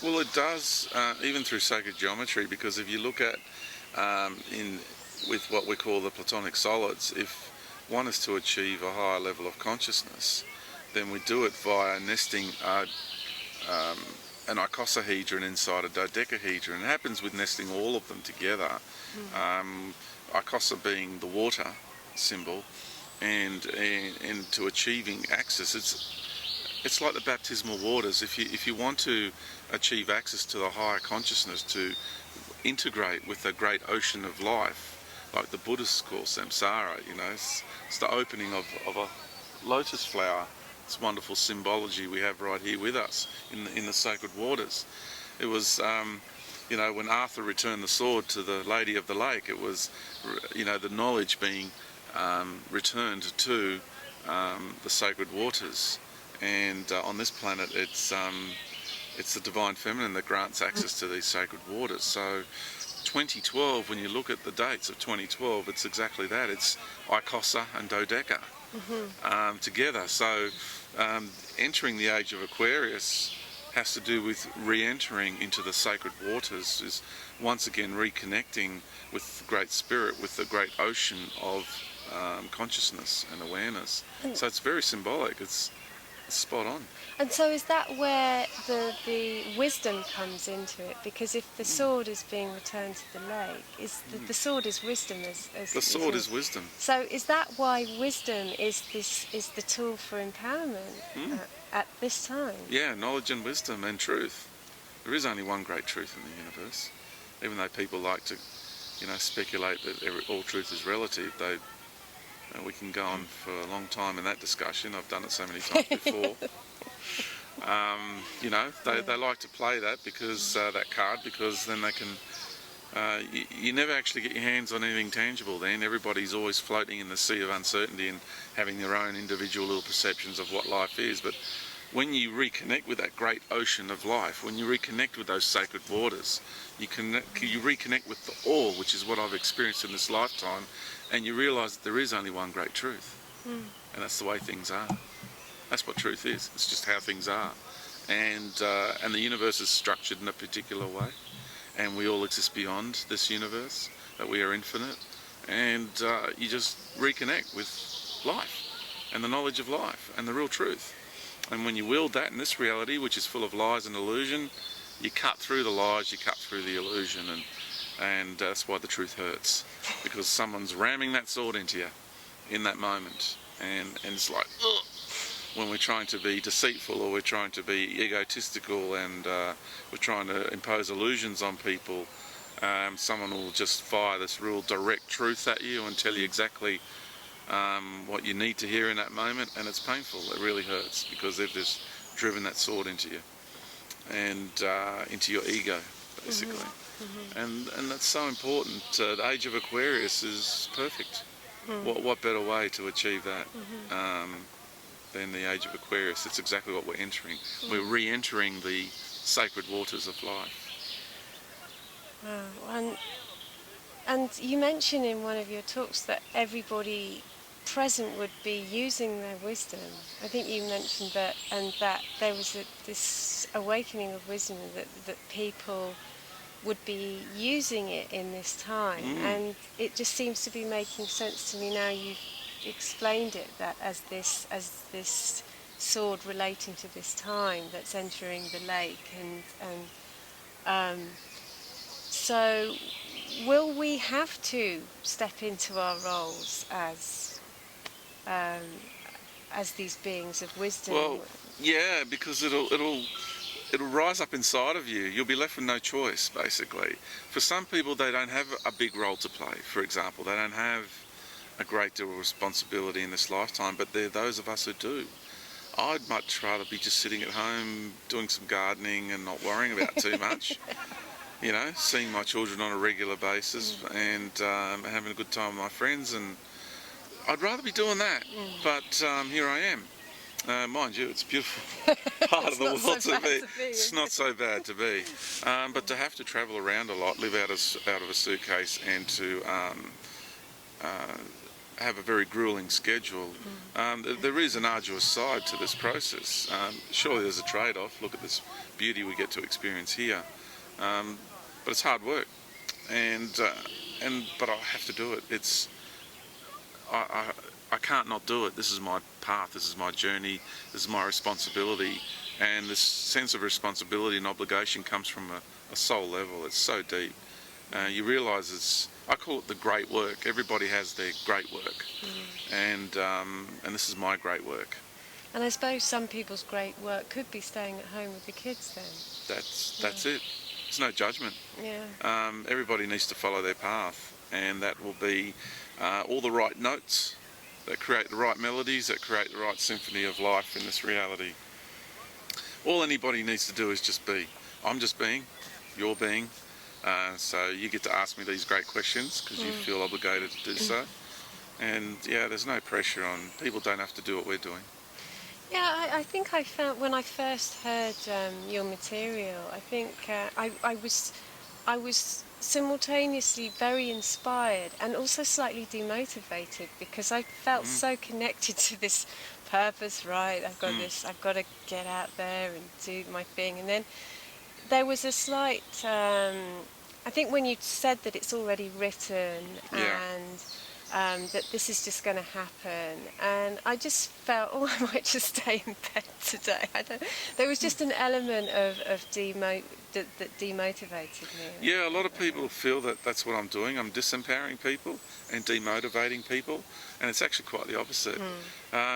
Well, it does, even through sacred geometry, because if you look at with what we call the Platonic solids, if one is to achieve a higher level of consciousness, then we do it via nesting an icosahedron inside a dodecahedron. It happens with nesting all of them together. Icosa being the water symbol, and to achieving access, it's like the baptismal waters. If you want to achieve access to the higher consciousness, to integrate with the great ocean of life, like the Buddhists call samsara, it's the opening of a lotus flower. It's wonderful symbology we have right here with us in the sacred waters. It was, when Arthur returned the sword to the Lady of the Lake, it was, the knowledge being returned to the sacred waters. And on this planet, it's the divine feminine that grants access to these sacred waters. So 2012, when you look at the dates of 2012, it's exactly that. It's Icosa and Dodeca together. So entering the age of Aquarius has to do with re-entering into the sacred waters, is once again reconnecting with the Great Spirit, with the great ocean of consciousness and awareness. So it's very symbolic. It's spot on. And so is that where the wisdom comes into it? Because if the sword is being returned to the lake, the sword is wisdom. The sword is wisdom. So is that why wisdom is the tool for empowerment at this time? Yeah, knowledge and wisdom and truth. There is only one great truth in the universe. Even though people like to, speculate that all truth is relative, We can go on for a long time in that discussion. I've done it so many times before. You know, they like to play that because that card, because then they can. You never actually get your hands on anything tangible then. Everybody's always floating in the sea of uncertainty and having their own individual little perceptions of what life is. But when you reconnect with that great ocean of life, when you reconnect with those sacred waters, you reconnect with the all, which is what I've experienced in this lifetime, and you realise that there is only one great truth. And that's the way things are. That's what truth is. It's just how things are. And the universe is structured in a particular way. And we all exist beyond this universe, that we are infinite, and you just reconnect with life and the knowledge of life and the real truth. And when you wield that in this reality, which is full of lies and illusion, you cut through the lies, you cut through the illusion, and that's why the truth hurts, because someone's ramming that sword into you in that moment, and it's like, ugh. When we're trying to be deceitful, or we're trying to be egotistical, and we're trying to impose illusions on people, someone will just fire this real direct truth at you and tell you exactly what you need to hear in that moment, and it's painful. It really hurts, because they've just driven that sword into you and into your ego, basically. And that's so important. The age of Aquarius is perfect. What better way to achieve that? Than the age of Aquarius. It's exactly what we're entering. We're re-entering the sacred waters of life. Wow. And you mentioned in one of your talks that everybody present would be using their wisdom. I think you mentioned that, and that there was this awakening of wisdom, that people would be using it in this time. And it just seems to be making sense to me now you've explained it, that as this sword relating to this time that's entering the lake, and so will we have to step into our roles as these beings of wisdom? Well, yeah, because it'll rise up inside of you. You'll be left with no choice, basically. For some people, they don't have a big role to play. For example, they don't have a great deal of responsibility in this lifetime, but there are those of us who do. I'd much rather be just sitting at home doing some gardening and not worrying about too much. You know, seeing my children on a regular basis and having a good time with my friends, and I'd rather be doing that. But here I am. Mind you, it's a beautiful part of the world to be. It's not so bad to be. But to have to travel around a lot, live out of a suitcase, and to have a very grueling schedule. There is an arduous side to this process. Surely there's a trade-off. Look at this beauty we get to experience here. But it's hard work, but I have to do it. I can't not do it. This is my path. This is my journey. This is my responsibility, and this sense of responsibility and obligation comes from a soul level. It's so deep. You realise I call it the great work. Everybody has their great work, and this is my great work. And I suppose some people's great work could be staying at home with the kids then. That's it. There's no judgment. Yeah. Everybody needs to follow their path, and that will be all the right notes that create the right melodies, that create the right symphony of life in this reality. All anybody needs to do is just be. I'm just being, you're being. So you get to ask me these great questions because you feel obligated to do so. And yeah, there's no pressure on. People don't have to do what we're doing. Yeah, I think I found when I first heard your material, I think I was simultaneously very inspired and also slightly demotivated, because I felt so connected to this purpose. Right, I've got to get out there and do my thing. And then there was a slight, I think when you said that it's already written, and that this is just going to happen, and I just felt, I might just stay in bed today. There was just an element of that demotivated me. Yeah, a lot of people feel that that's what I'm doing. I'm disempowering people and demotivating people, and it's actually quite the opposite.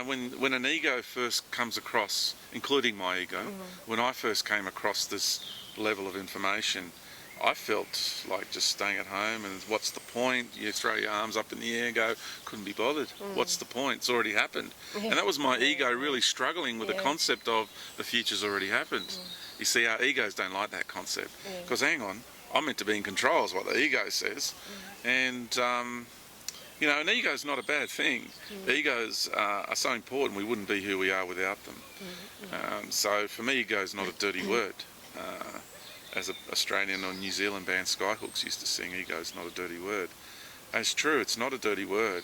When an ego first comes across, including my ego, when I first came across this level of information, I felt like just staying at home, and what's the point? You throw your arms up in the air and go, couldn't be bothered. What's the point? It's already happened. Yeah. And that was my ego really struggling with the concept of the future's already happened. You see, our egos don't like that concept. Because hang on, I'm meant to be in control is what the ego says. And, you know, an ego's not a bad thing. Egos are so important, we wouldn't be who we are without them. So for me, ego's not a dirty word. As an Australian or New Zealand band Skyhooks used to sing, ego's not a dirty word. And it's true, it's not a dirty word.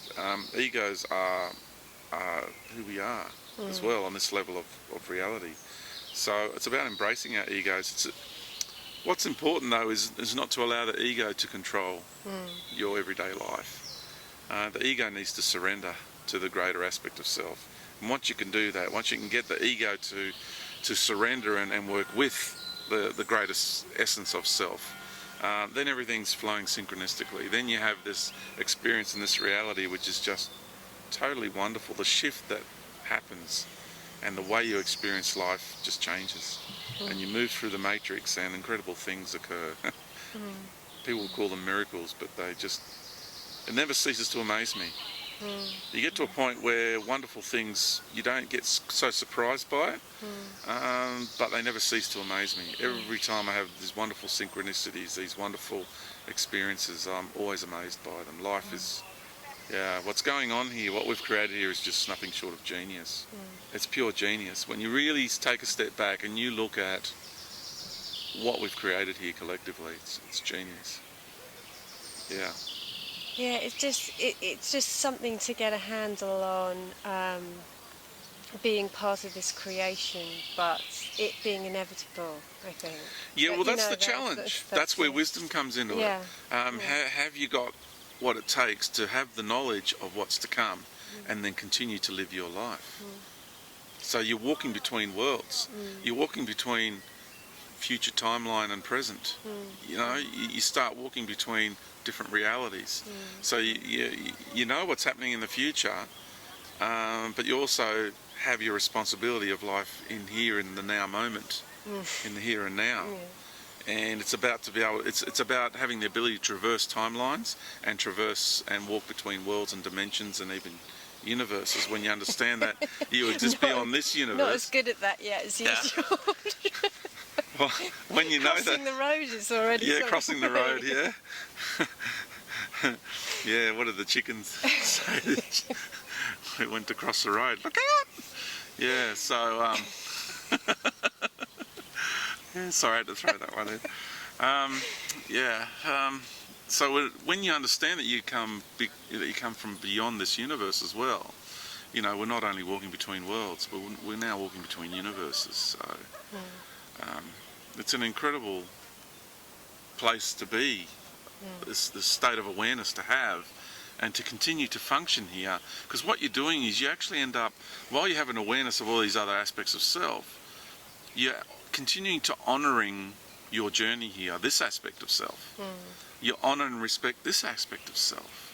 Egos are who we are as well on this level of reality. So it's about embracing our egos. What's important though is not to allow the ego to control your everyday life. The ego needs to surrender to the greater aspect of self. And once you can do that, once you can get the ego to surrender and work with the greatest essence of self, then everything's flowing synchronistically. Then you have this experience and this reality which is just totally wonderful. The shift that happens and the way you experience life just changes. And you move through the matrix and incredible things occur. People call them miracles, but it never ceases to amaze me. You get to a point where wonderful things, you don't get so surprised by it, but they never cease to amaze me. Every time I have these wonderful synchronicities, these wonderful experiences, I'm always amazed by them. Life is, what's going on here, what we've created here is just nothing short of genius. It's pure genius. When you really take a step back and you look at what we've created here collectively, it's genius. Yeah. Yeah, it's just something to get a handle on, being part of this creation, but it being inevitable, I think. Yeah, But, well, that's the challenge. That's where it. wisdom comes into it. Have you got what it takes to have the knowledge of what's to come and then continue to live your life? So you're walking between worlds. You're walking between future timeline and present. You know, you start walking between different realities. So you know what's happening in the future, but you also have your responsibility of life in here, in the now moment, in the here and now. And it's about it's about having the ability to traverse timelines and traverse and walk between worlds and dimensions and even universes. When you understand that you exist beyond this universe. Not as good at that yet as usual. Well, when you know crossing that, the road is already. yeah, crossing the road, yeah. Yeah, what did the chickens say? We went to cross the road. Look out! Yeah, so yeah, sorry I had to throw that one in. So when you understand that you come from beyond this universe as well, you know, we're not only walking between worlds, but we're now walking between universes. So it's an incredible place to be, this state of awareness to have, and to continue to function here. Because what you're doing is you actually end up, while you have an awareness of all these other aspects of self, you're continuing to honouring your journey here, this aspect of self. You honour and respect this aspect of self.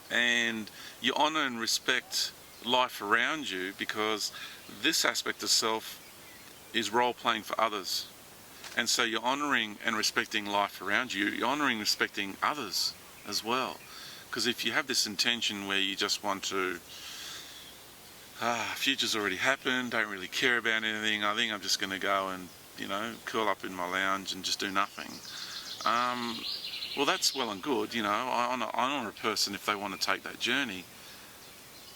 And you honour and respect life around you, because this aspect of self is role-playing for others. And so you're honouring and respecting life around you, you're honouring and respecting others as well. Because if you have this intention where you just want to, future's already happened, don't really care about anything, I think I'm just going to go and, you know, curl up in my lounge and just do nothing. Well, that's well and good, you know, I honour a person if they want to take that journey.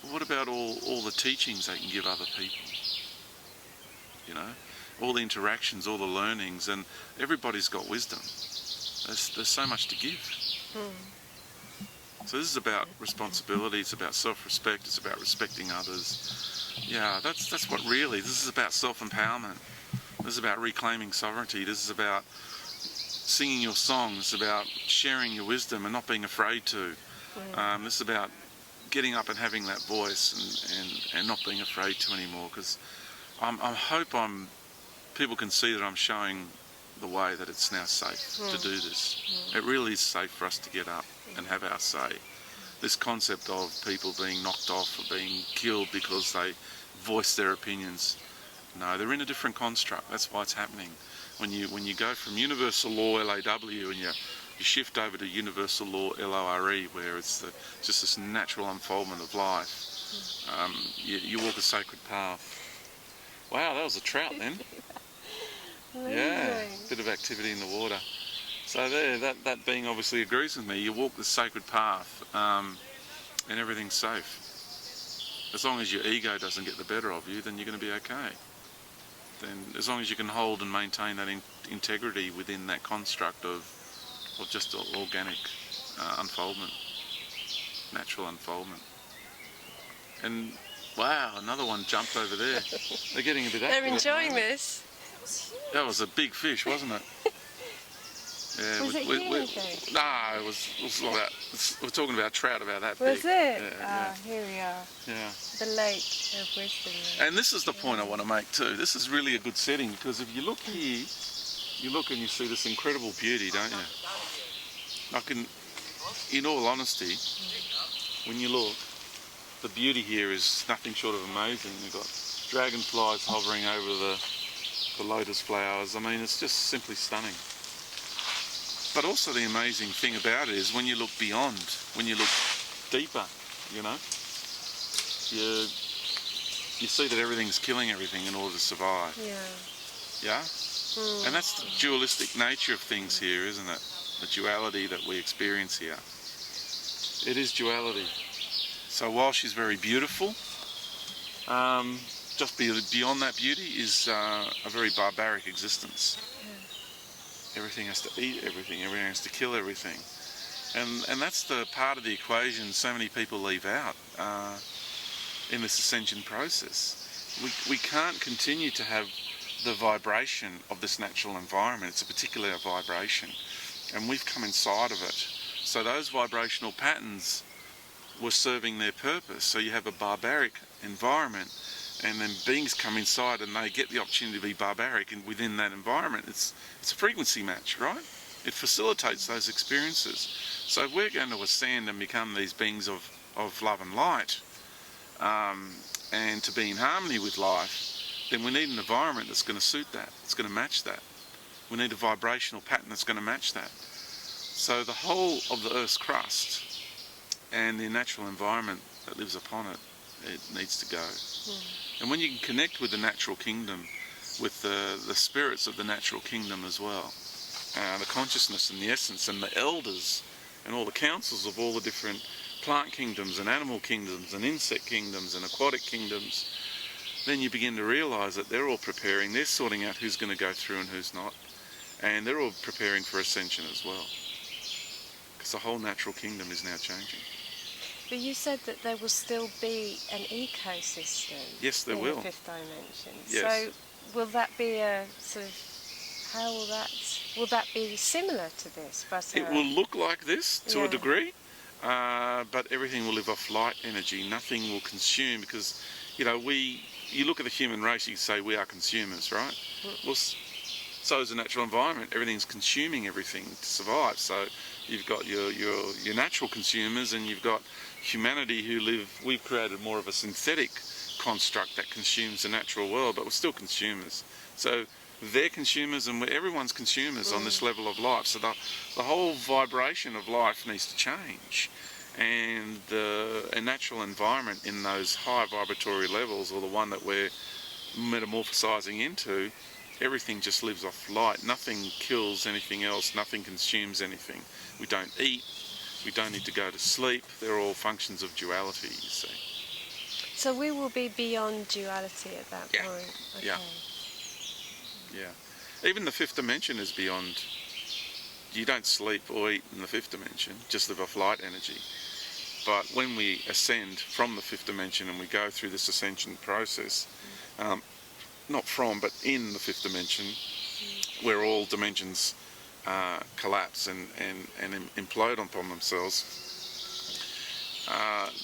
But what about all the teachings they can give other people? You know, all the interactions, all the learnings, and everybody's got wisdom. There's so much to give. So this is about responsibility, it's about self-respect, it's about respecting others. Yeah, that's what really, this is about self-empowerment. This is about reclaiming sovereignty. This is about singing your songs. It's about sharing your wisdom and not being afraid to. This is about getting up and having that voice and not being afraid to anymore, because I hope people can see that I'm showing the way that it's now safe to do this. It really is safe for us to get up and have our say. This concept of people being knocked off or being killed because they voice their opinions, no, they're in a different construct. That's why it's happening. when you go from universal law LAW and you shift over to universal law LORE, where it's just this natural unfoldment of life. You walk a sacred path. Wow, that was a trout then. Yeah, bit of activity in the water. So there, that being obviously agrees with me. You walk the sacred path, and everything's safe. As long as your ego doesn't get the better of you, then you're going to be okay. Then, as long as you can hold and maintain that integrity within that construct of just organic unfoldment, natural unfoldment. And wow, another one jumped over there. They're getting a bit active. They're enjoying this. That was a big fish, wasn't it? Yeah, was it huge? No, it was about. We're talking about trout about that big. Was it? Yeah. Here we are. Yeah. The lake of wisdom. And this is the point I want to make too. This is really a good setting, because if you look here, you look and you see this incredible beauty, don't you? In all honesty, when you look, the beauty here is nothing short of amazing. You've got dragonflies hovering over the lotus flowers. I mean, it's just simply stunning. But also the amazing thing about it is when you look beyond, when you look deeper, you see that everything's killing everything in order to survive. Yeah? And that's the dualistic nature of things here, isn't it? The duality that we experience here. It is duality. So while she's very beautiful, just beyond that beauty is a very barbaric existence. Everything has to eat everything has to kill everything. And that's the part of the equation so many people leave out in this ascension process. We can't continue to have the vibration of this natural environment. It's a particular vibration, and we've come inside of it. So those vibrational patterns were serving their purpose. So you have a barbaric environment, and then beings come inside and they get the opportunity to be barbaric, and within that environment it's a frequency match, right? It facilitates those experiences. So if we're going to ascend and become these beings of love and light, and to be in harmony with life, then we need an environment that's going to suit that, it's going to match that. We need a vibrational pattern that's going to match that. So the whole of the Earth's crust and the natural environment that lives upon it, it needs to go. And when you can connect with the natural kingdom, with the spirits of the natural kingdom as well, the consciousness and the essence and the elders and all the councils of all the different plant kingdoms and animal kingdoms and insect kingdoms and aquatic kingdoms, then you begin to realise that they're all preparing, they're sorting out who's going to go through and who's not, and they're all preparing for ascension as well, because the whole natural kingdom is now changing. But you said that there will still be an ecosystem. Yes, there in will. The fifth dimension. Yes. So will that be a sort of, will that be similar to this? But it will look like this to a degree, but everything will live off light energy. Nothing will consume, because you look at the human race, you say we are consumers, right? Well, so is the natural environment. Everything's consuming everything to survive. So you've got your natural consumers, and you've got humanity who live. We've created more of a synthetic construct that consumes the natural world, but we're still consumers. So they're consumers, and everyone's consumers on this level of life. So the whole vibration of life needs to change, and a natural environment in those high vibratory levels, or the one that we're metamorphosizing into, everything just lives off light. Nothing kills anything else, nothing consumes anything. We don't eat, we don't need to go to sleep. They're all functions of duality, you see. So we will be beyond duality at that point. Okay. Yeah. Even the fifth dimension is beyond. You don't sleep or eat in the fifth dimension, just live off light energy. But when we ascend from the fifth dimension and we go through this ascension process, not from, but in the fifth dimension, where all dimensions collapse and implode upon themselves,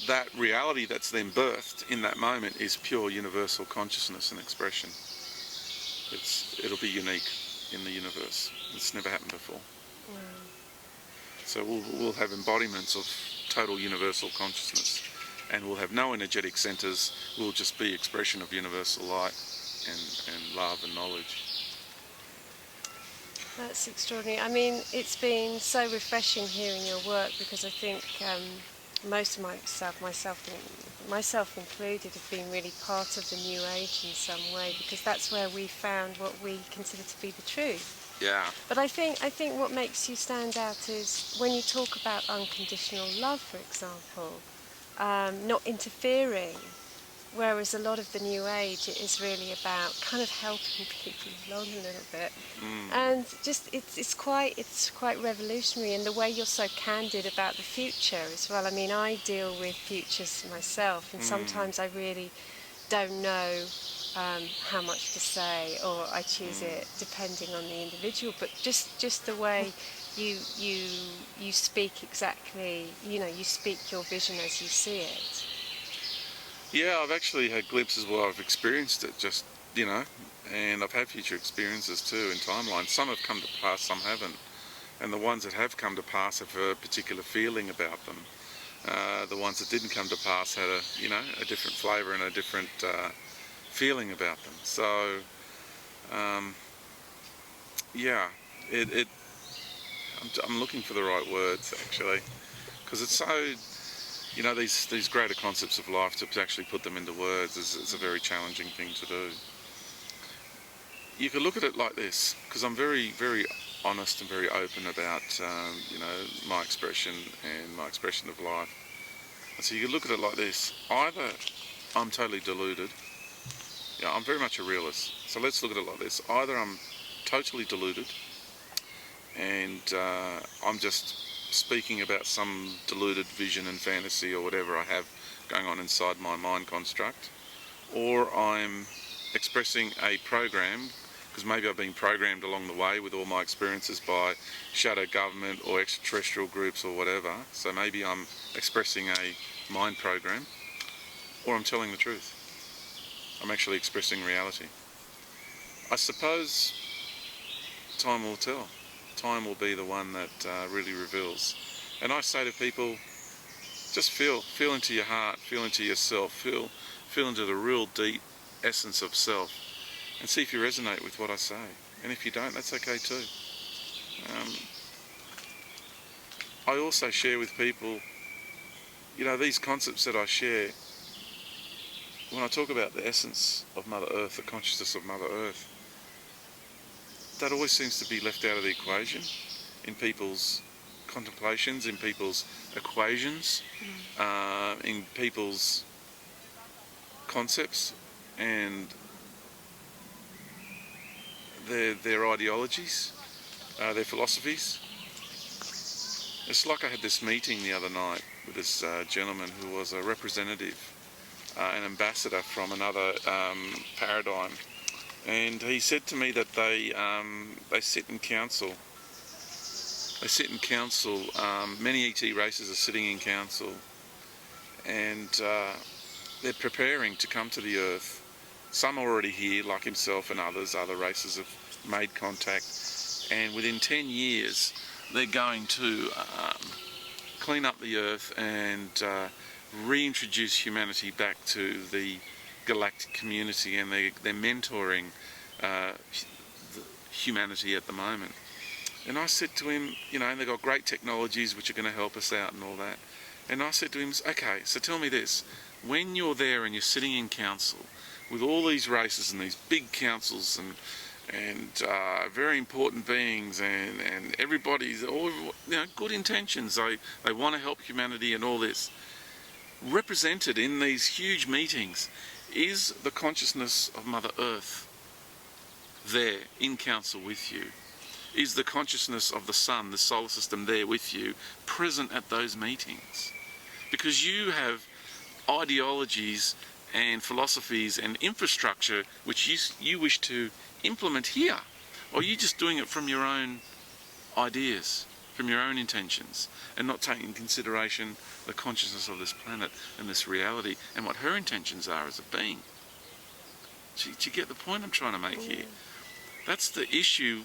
that reality that's then birthed in that moment is pure universal consciousness and expression. It'll be unique in the universe. It's never happened before. So we'll have embodiments of total universal consciousness, and we'll have no energetic centres. We'll just be expression of universal light and love and knowledge. That's extraordinary. I mean, it's been so refreshing hearing your work, because I think most of myself included, have been really part of the New Age in some way, because that's where we found what we consider to be the truth. Yeah. But I think what makes you stand out is when you talk about unconditional love, for example, not interfering. Whereas a lot of the New Age, it is really about kind of helping people along a little bit, and just it's quite revolutionary. And the way you're so candid about the future as well. I mean, I deal with futures myself, and sometimes I really don't know how much to say, or I choose it depending on the individual. But just the way you speak exactly, you speak your vision as you see it. Yeah, I've actually had glimpses where I've experienced it, just, and I've had future experiences too in timelines. Some have come to pass, some haven't. And the ones that have come to pass have a particular feeling about them. The ones that didn't come to pass had a different flavour and a different feeling about them. So, yeah, I'm looking for the right words actually, because it's so, these greater concepts of life, to actually put them into words is a very challenging thing to do. You could look at it like this, because I'm very, very honest and very open about, my expression and my expression of life. And so you could look at it like this. Either I'm totally deluded. Yeah, I'm very much a realist. So let's look at it like this. Either I'm totally deluded and I'm just speaking about some deluded vision and fantasy or whatever I have going on inside my mind construct, or I'm expressing a program, because maybe I've been programmed along the way with all my experiences by shadow government or extraterrestrial groups or whatever. So maybe I'm expressing a mind program, or I'm telling the truth. I'm actually expressing reality. I suppose time will tell. Time will be the one that really reveals. And I say to people, just feel into your heart, feel into yourself, feel into the real deep essence of self, and see if you resonate with what I say. And if you don't, that's okay too. I also share with people, these concepts that I share. When I talk about the essence of Mother Earth, the consciousness of Mother Earth, that always seems to be left out of the equation in people's contemplations, in people's equations, in people's concepts and their ideologies, their philosophies. It's like I had this meeting the other night with this gentleman who was a representative, an ambassador from another paradigm, and he said to me that they sit in council. They sit in council. Many ET races are sitting in council, and they're preparing to come to the Earth. Some are already here, like himself, and other races have made contact. And within 10 years, they're going to clean up the Earth and reintroduce humanity back to the galactic community, and they're mentoring humanity at the moment. And I said to him, and they've got great technologies which are going to help us out and all that. And I said to him, okay, so tell me this, when you're there and you're sitting in council with all these races and these big councils and very important beings and everybody's all good intentions, they want to help humanity and all this, represented in these huge meetings is the consciousness of Mother Earth there in council with you? Is the consciousness of the sun, the solar system, there with you, present at those meetings? Because you have ideologies and philosophies and infrastructure which you wish to implement here, or are you just doing it from your own ideas, from your own intentions, and not taking into consideration the consciousness of this planet and this reality and what her intentions are as a being? Do you get the point I'm trying to make here? That's the issue.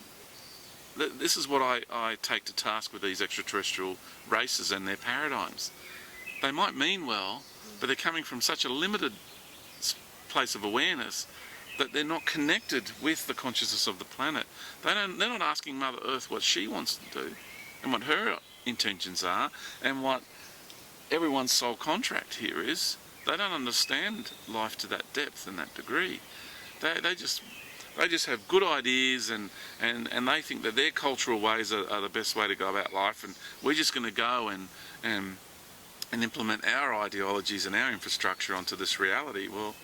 This is what I take to task with these extraterrestrial races and their paradigms. They might mean well, but they're coming from such a limited place of awareness that they're not connected with the consciousness of the planet. They're not asking Mother Earth what she wants to do and what her intentions are and what everyone's soul contract here is. They don't understand life to that depth and that degree. They just have good ideas and they think that their cultural ways are the best way to go about life, and we're just going to go and implement our ideologies and our infrastructure onto this reality. Well,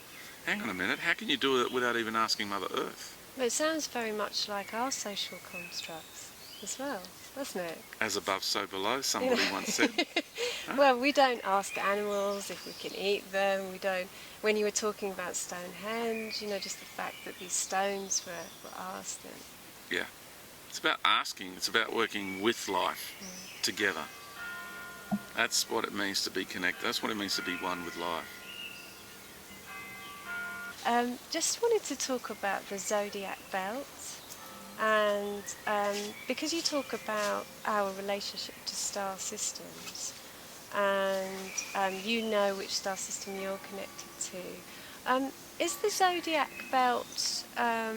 hang on a minute, how can you do it without even asking Mother Earth? Well, it sounds very much like our social constructs as well, doesn't it? As above, so below, somebody once said. Huh? Well, we don't ask animals if we can eat them. We don't. When you were talking about Stonehenge, just the fact that these stones were asked. And yeah, it's about asking. It's about working with life together. That's what it means to be connected. That's what it means to be one with life. Just wanted to talk about the zodiac belt, and because you talk about our relationship to star systems, and you know which star system you're connected to. Is the zodiac belt, are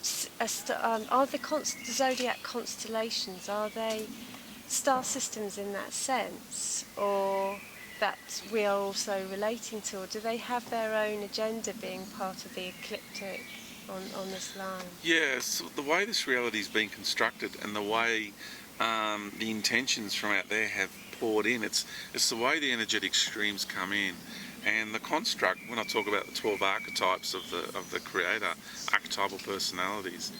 the zodiac constellations, are they star systems in that sense, or that we are also relating to, or do they have their own agenda being part of the ecliptic on this line? Yes, the way this reality is being constructed and the way the intentions from out there have poured in, it's the way the energetic streams come in. And the construct, when I talk about the 12 archetypes of the creator, archetypal personalities.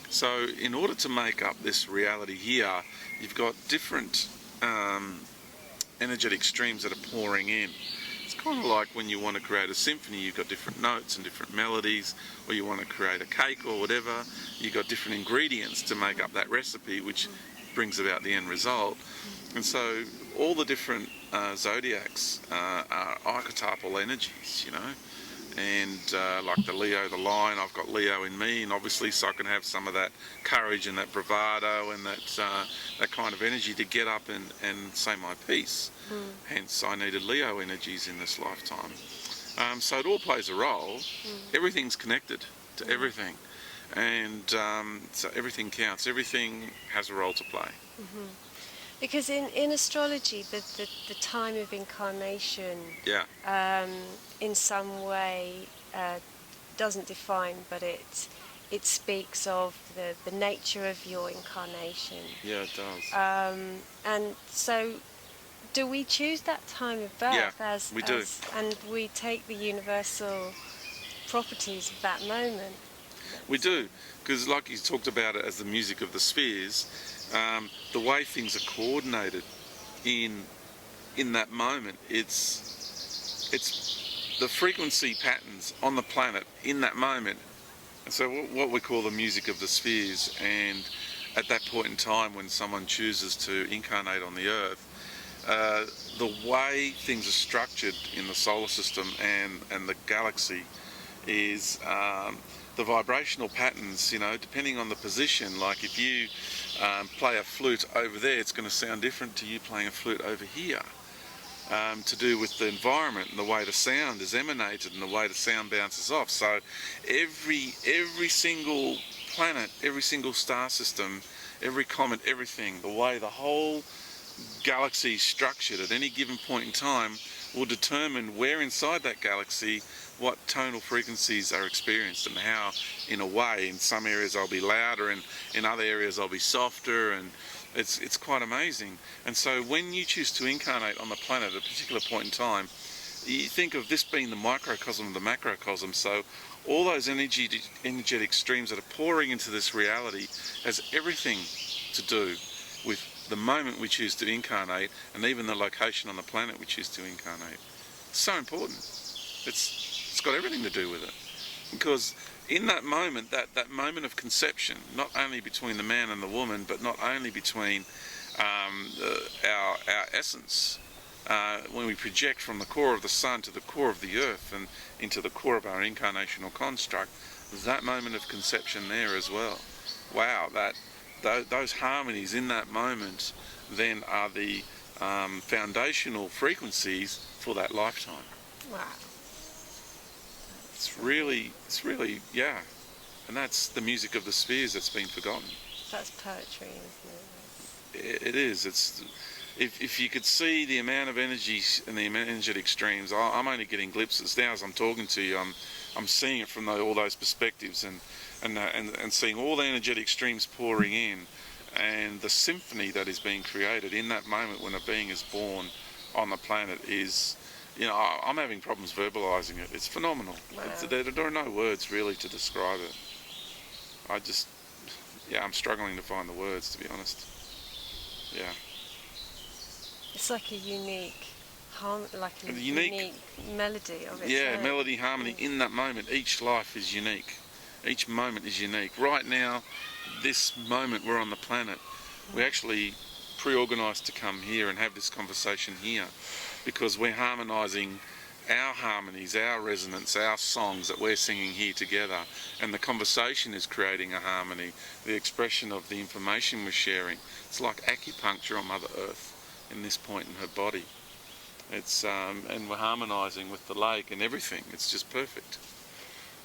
So in order to make up this reality here, you've got different energetic streams that are pouring in. It's kind of like when you want to create a symphony, you've got different notes and different melodies, or you want to create a cake or whatever, you've got different ingredients to make up that recipe, which brings about the end result. And so all the different zodiacs are archetypal energies, and like the Leo, the lion, I've got Leo in me, and obviously so I can have some of that courage and that bravado and that kind of energy to get up and say my piece. Hence I needed Leo energies in this lifetime. So it all plays a role. Everything's connected to everything, and so everything counts. Everything has a role to play. Because in astrology, the time of incarnation, in some way, doesn't define, but it speaks of the nature of your incarnation. Yeah, it does. And so, do we choose that time of birth? Yeah, we do. And we take the universal properties of that moment? We do, because like you talked about it as the music of the spheres, the way things are coordinated in that moment, it's the frequency patterns on the planet in that moment. And so what we call the music of the spheres, and at that point in time when someone chooses to incarnate on the Earth, the way things are structured in the solar system and the galaxy is the vibrational patterns, depending on the position. Like if you play a flute over there, it's going to sound different to you playing a flute over here, to do with the environment and the way the sound is emanated and the way the sound bounces off. So every single planet, every single star system, every comet, everything, the way the whole galaxy is structured at any given point in time will determine where inside that galaxy what tonal frequencies are experienced, and how, in a way, in some areas I'll be louder and in other areas I'll be softer, and it's quite amazing. And so when you choose to incarnate on the planet at a particular point in time, you think of this being the microcosm of the macrocosm. So all those energetic streams that are pouring into this reality has everything to do with the moment we choose to incarnate, and even the location on the planet we choose to incarnate. It's so important. It's got everything to do with it, because in that moment, that moment of conception, not only between the man and the woman, but not only between our essence, when we project from the core of the sun to the core of the earth and into the core of our incarnational construct, that moment of conception there as well. Wow, those harmonies in that moment then are the foundational frequencies for that lifetime. Wow. it's really, yeah. And that's the music of the spheres that's been forgotten. That's poetry, isn't it? It is. It's if you could see the amount of energy and the energetic streams. I'm only getting glimpses now as I'm talking to you. I'm seeing it from all those perspectives and seeing all the energetic streams pouring in, and the symphony that is being created in that moment when a being is born on the planet is, I'm having problems verbalizing it. It's phenomenal. Wow. There are no words really to describe it. I'm struggling to find the words, to be honest. Yeah. It's like a unique unique melody of its own. Melody, harmony in that moment. Each life is unique. Each moment is unique. Right now, this moment we're on the planet, we actually pre-organised to come here and have this conversation here because we're harmonising our harmonies, our resonance, our songs that we're singing here together, and the conversation is creating a harmony, the expression of the information we're sharing. It's like acupuncture on Mother Earth in this point in her body. It's and we're harmonising with the lake and everything. It's just perfect.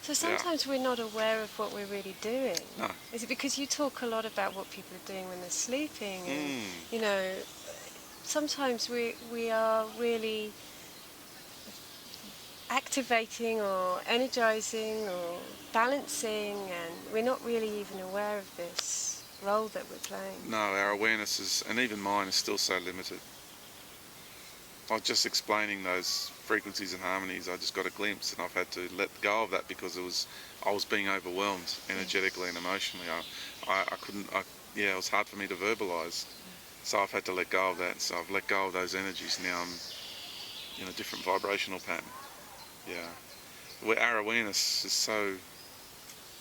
So sometimes we're not aware of what we're really doing. No. Is it because you talk a lot about what people are doing when they're sleeping? And, sometimes we are really activating or energizing or balancing, and we're not really even aware of this role that we're playing. No, our awareness is, and even mine is still so limited. I was just explaining those frequencies and harmonies. I just got a glimpse, and I've had to let go of that because I was being overwhelmed energetically and emotionally. It was hard for me to verbalise. So I've had to let go of that. So I've let go of those energies. Now I'm in a different vibrational pattern. Yeah. Our awareness is so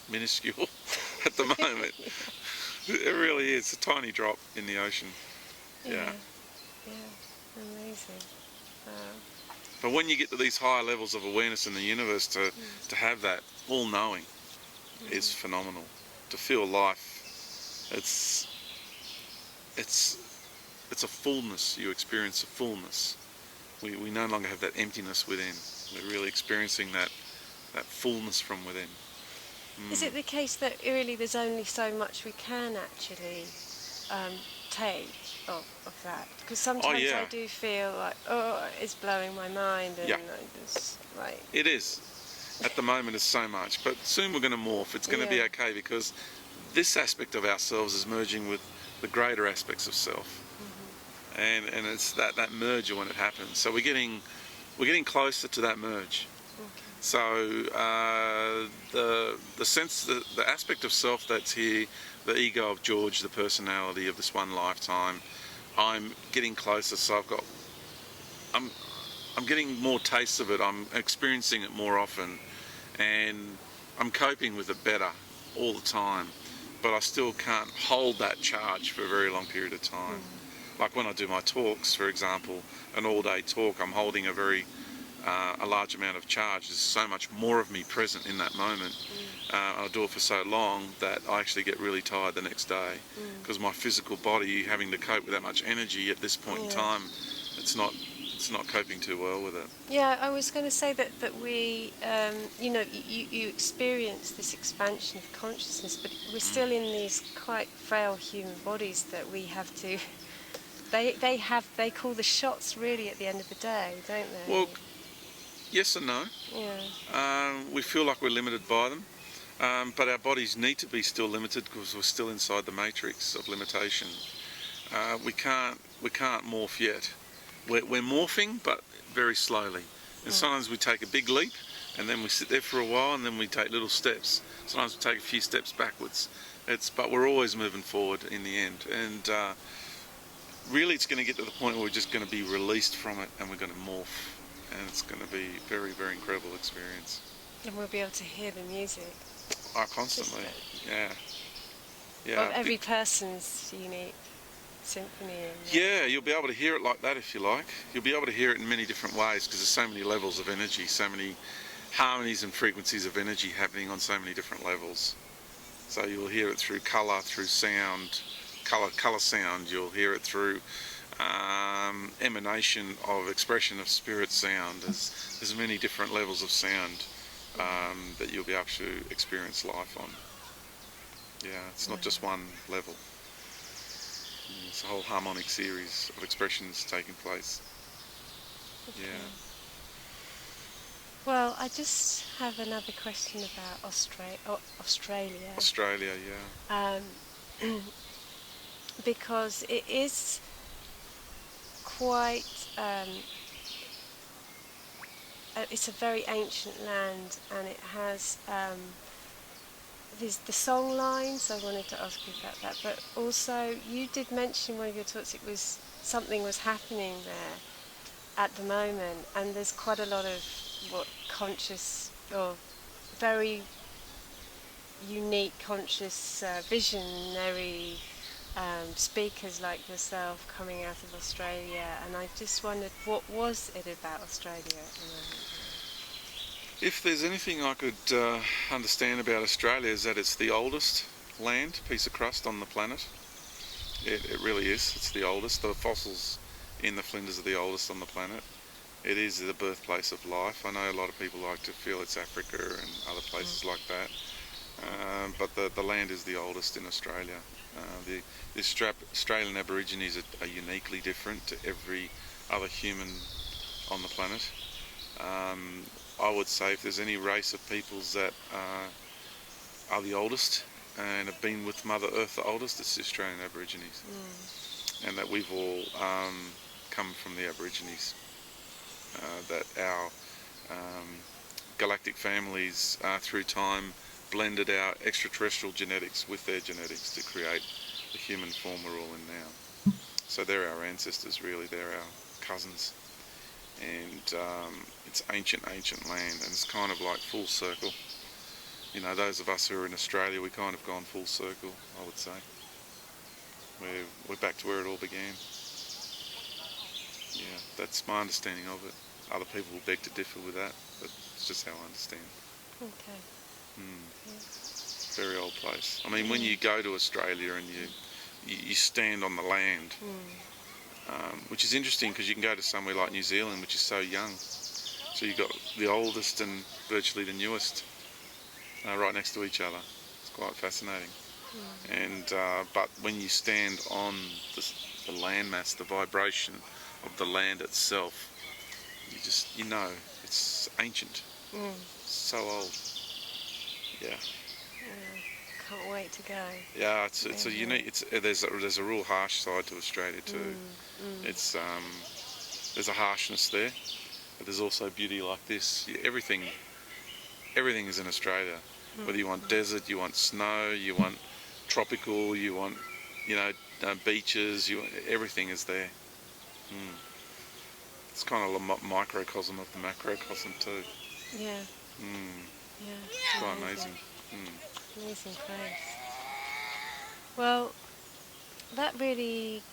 minuscule at the moment. It really is a tiny drop in the ocean. Yeah. Amazing. But when you get to these higher levels of awareness in the universe, to have that all-knowing is phenomenal. To feel life, it's a fullness. You experience a fullness. We no longer have that emptiness within. We're really experiencing that fullness from within. Is it the case that really there's only so much we can actually take of that? Because sometimes I do feel like, it's blowing my mind, and It is. At the moment it's so much, but soon we're going to morph. It's going to be okay, because this aspect of ourselves is merging with the greater aspects of self. And it's that merger when it happens. So we're getting closer to that merge. So the sense, the aspect of self that's here, the ego of George, the personality of this one lifetime, I'm getting closer. So I'm getting more tastes of it. I'm experiencing it more often, and I'm coping with it better all the time. But I still can't hold that charge for a very long period of time. Like when I do my talks, for example, an all-day talk, I'm holding a large amount of charge. There's so much more of me present in that moment. I do it for so long that I actually get really tired the next day, because my physical body, having to cope with that much energy at this point in time, it's not coping too well with it. Yeah, I was going to say that we, you experience this expansion of consciousness, but we're still in these quite frail human bodies that we have to. They call the shots really at the end of the day, don't they? Well, yes and no. Yeah. We feel like we're limited by them, but our bodies need to be still limited because we're still inside the matrix of limitation. We can't morph yet. We're morphing, but very slowly. And sometimes we take a big leap, and then we sit there for a while, and then we take little steps. Sometimes we take a few steps backwards. But we're always moving forward in the end. And really, it's going to get to the point where we're just going to be released from it, and we're going to morph. And it's going to be a very, very incredible experience. And we'll be able to hear the music. Constantly, yeah. Of every person's unique symphony. You'll be able to hear it like that if you like. You'll be able to hear it in many different ways, because there's so many levels of energy, so many harmonies and frequencies of energy happening on so many different levels. So you'll hear it through colour, through sound, colour sound. You'll hear it through emanation of expression of spirit sound. There's many different levels of sound that you'll be able to experience life on. Yeah, it's not just one level. It's a whole harmonic series of expressions taking place. Okay. Yeah. Well, I just have another question about Australia. Australia, yeah. Because it is quite, it's a very ancient land, and it has the song lines. I wanted to ask you about that, but also you did mention in one of your talks it was something was happening there at the moment, and there's quite a lot of conscious or very unique conscious visionary speakers like yourself coming out of Australia, and I just wondered, what was it about Australia at the moment? If there's anything I could understand about Australia, is that it's the oldest land, piece of crust on the planet. It really is. It's the oldest. The fossils in the Flinders are the oldest on the planet. It is the birthplace of life. I know a lot of people like to feel it's Africa and other places like that, but the land is the oldest in Australia. The Australian Aborigines are uniquely different to every other human on the planet. I would say if there's any race of peoples that are the oldest and have been with Mother Earth the oldest, it's the Australian Aborigines. And that we've all come from the Aborigines. That our galactic families through time blended our extraterrestrial genetics with their genetics to create the human form we're all in now. So they're our ancestors, really. They're our cousins. And it's ancient land, and it's kind of like full circle. You know, those of us who are in Australia, we kind of gone full circle, I would say. We're back to where it all began. Yeah, that's my understanding of it. Other people will beg to differ with that, but it's just how I understand. Okay. Yeah. Very old place. I mean, when you go to Australia and you stand on the land, which is interesting because you can go to somewhere like New Zealand, which is so young. So you've got the oldest and virtually the newest right next to each other. It's quite fascinating. And but when you stand on the landmass, the vibration of the land itself, you know it's ancient. So old. Yeah. Can't wait to go. Yeah, it's a unique. There's a real harsh side to Australia too. It's there's a harshness there, but there's also beauty like this. Everything is in Australia. Whether you want desert, you want snow, you want tropical, you want beaches, everything is there. It's kind of a microcosm of the macrocosm too. Yeah. Yeah. It's quite amazing. Amazing place. Well, that really,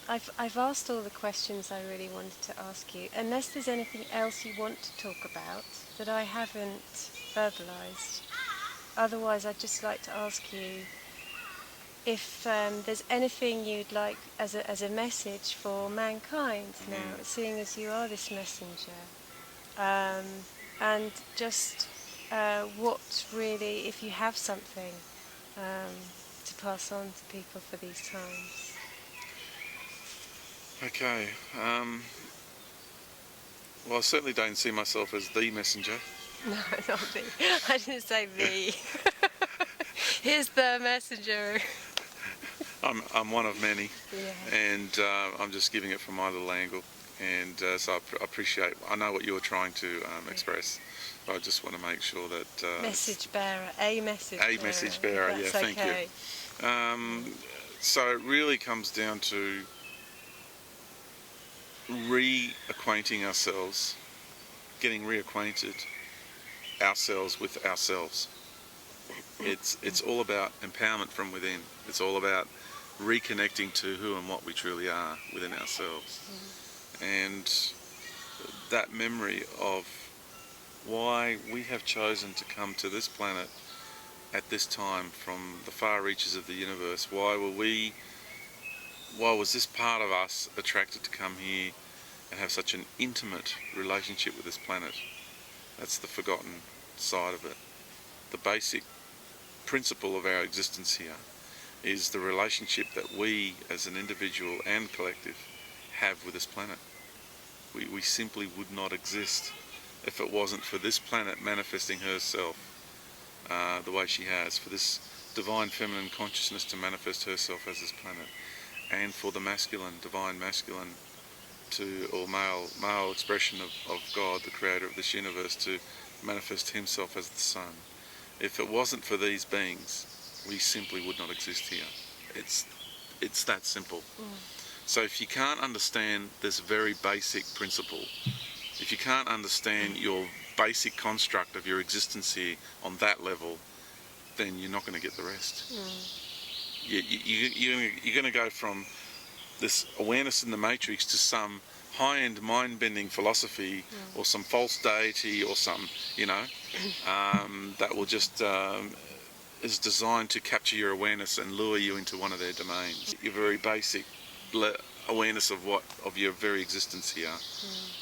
I've asked all the questions I really wanted to ask you. Unless there's anything else you want to talk about that I haven't verbalised. Otherwise, I'd just like to ask you if there's anything you'd like as a message for mankind now, seeing as you are this messenger, and just what really, if you have something to pass on to people for these times. Okay. Well, I certainly don't see myself as the messenger. No, not the. I didn't say the. Here's the messenger. I'm one of many, Yeah. and I'm just giving it from my little angle. And so I appreciate. I know what you're trying to express. But I just want to make sure that Message bearer, a message. A message bearer. That's yeah, thank okay. you. So it really comes down to reacquainting ourselves, getting reacquainted ourselves with ourselves. It's all about empowerment from within. It's all about reconnecting to who and what we truly are within ourselves. And that memory of why we have chosen to come to this planet at this time from the far reaches of the universe. Why was this part of us attracted to come here and have such an intimate relationship with this planet? That's the forgotten side of it. The basic principle of our existence here is the relationship that we as an individual and collective have with this planet. We simply would not exist if it wasn't for this planet manifesting herself the way she has, for this divine feminine consciousness to manifest herself as this planet, and for the masculine, divine masculine, or male expression of God, the creator of this universe, to manifest himself as the sun. If it wasn't for these beings, we simply would not exist here. It's that simple. So if you can't understand this very basic principle, if you can't understand your basic construct of your existence here on that level, then you're not going to get the rest. You're going to go from this awareness in the matrix to some high-end mind-bending philosophy or some false deity or some, that will just is designed to capture your awareness and lure you into one of their domains. Your very basic awareness of your very existence here,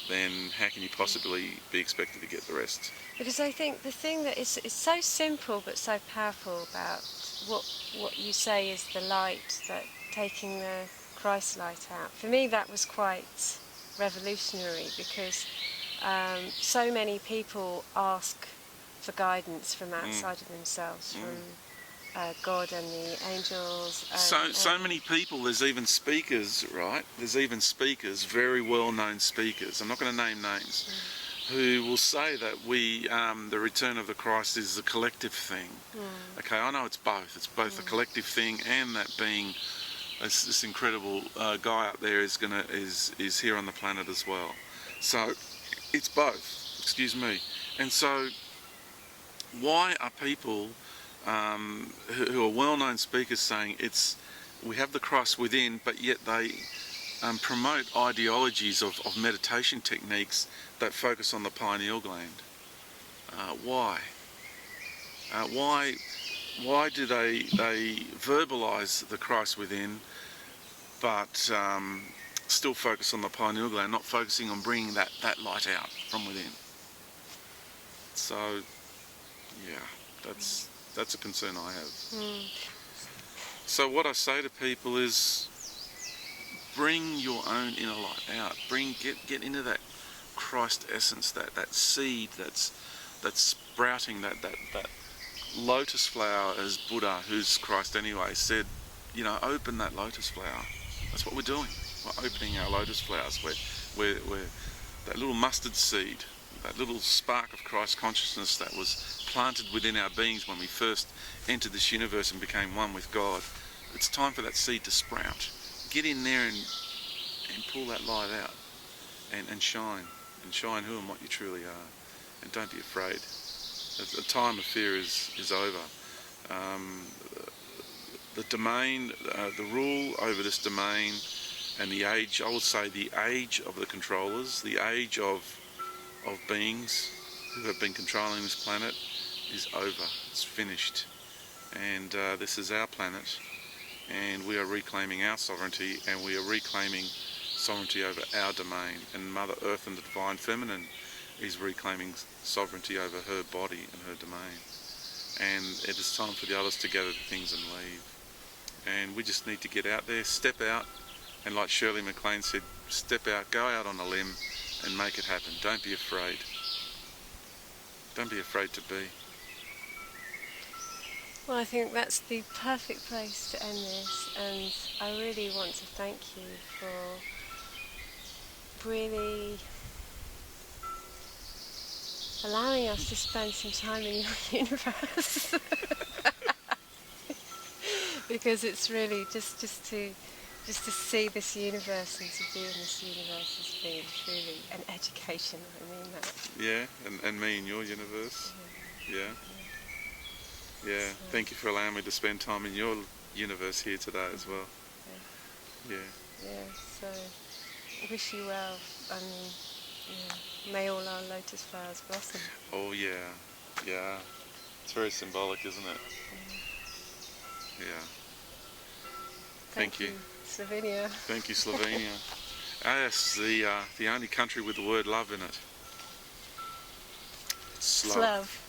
then how can you possibly be expected to get the rest? Because I think the thing that is so simple but so powerful about what you say is the light, that taking the Christ light out, for me that was quite revolutionary, because so many people ask for guidance from outside of themselves, from God and the angels. So many people, there's even speakers, right? There's even speakers, very well-known speakers, I'm not going to name names, who will say that the return of the Christ is a collective thing. Okay, I know it's both. It's both a collective thing, and that being this incredible guy up there is here on the planet as well. So it's both. Excuse me. And so why are people who are well-known speakers saying we have the Christ within, but yet they promote ideologies of meditation techniques that focus on the pineal gland? Why? Why do they verbalise the Christ within, but still focus on the pineal gland, not focusing on bringing that light out from within? So, yeah, that's a concern I have. So what I say to people is, bring your own inner light out. Get into that Christ essence, that seed that's sprouting, that lotus flower, as Buddha, who's Christ anyway, said, open that lotus flower. That's what we're doing. We're opening our lotus flowers. We're that little mustard seed, that little spark of Christ consciousness that was planted within our beings when we first entered this universe and became one with God. It's time for that seed to sprout. Get in there and pull that light out and shine who and what you truly are. And don't be afraid. The time of fear is over. The domain, the rule over this domain, and the age, I would say the age of the controllers, the age of beings who have been controlling this planet is over. It's finished. And this is our planet, and we are reclaiming our sovereignty, and we are reclaiming sovereignty over our domain. And Mother Earth and the Divine Feminine is reclaiming sovereignty over her body and her domain. And it is time for the others to gather the things and leave. And we just need to get out there, step out, and like Shirley MacLaine said, step out, go out on a limb and make it happen. Don't be afraid. Don't be afraid to be. Well, I think that's the perfect place to end this, and I really want to thank you for really allowing us to spend some time in your universe. Because it's really just to see this universe and to be in this universe has been truly an education. I mean that. Yeah, and me in your universe. Yeah. So, Thank you for allowing me to spend time in your universe here today as well. Yeah. So I wish you well. I mean, may all our lotus flowers blossom. Oh yeah. It's very symbolic, isn't it? Yeah. Thank you. Slovenia. Thank you, Slovenia. Yes, the only country with the word love in it. It's Slav.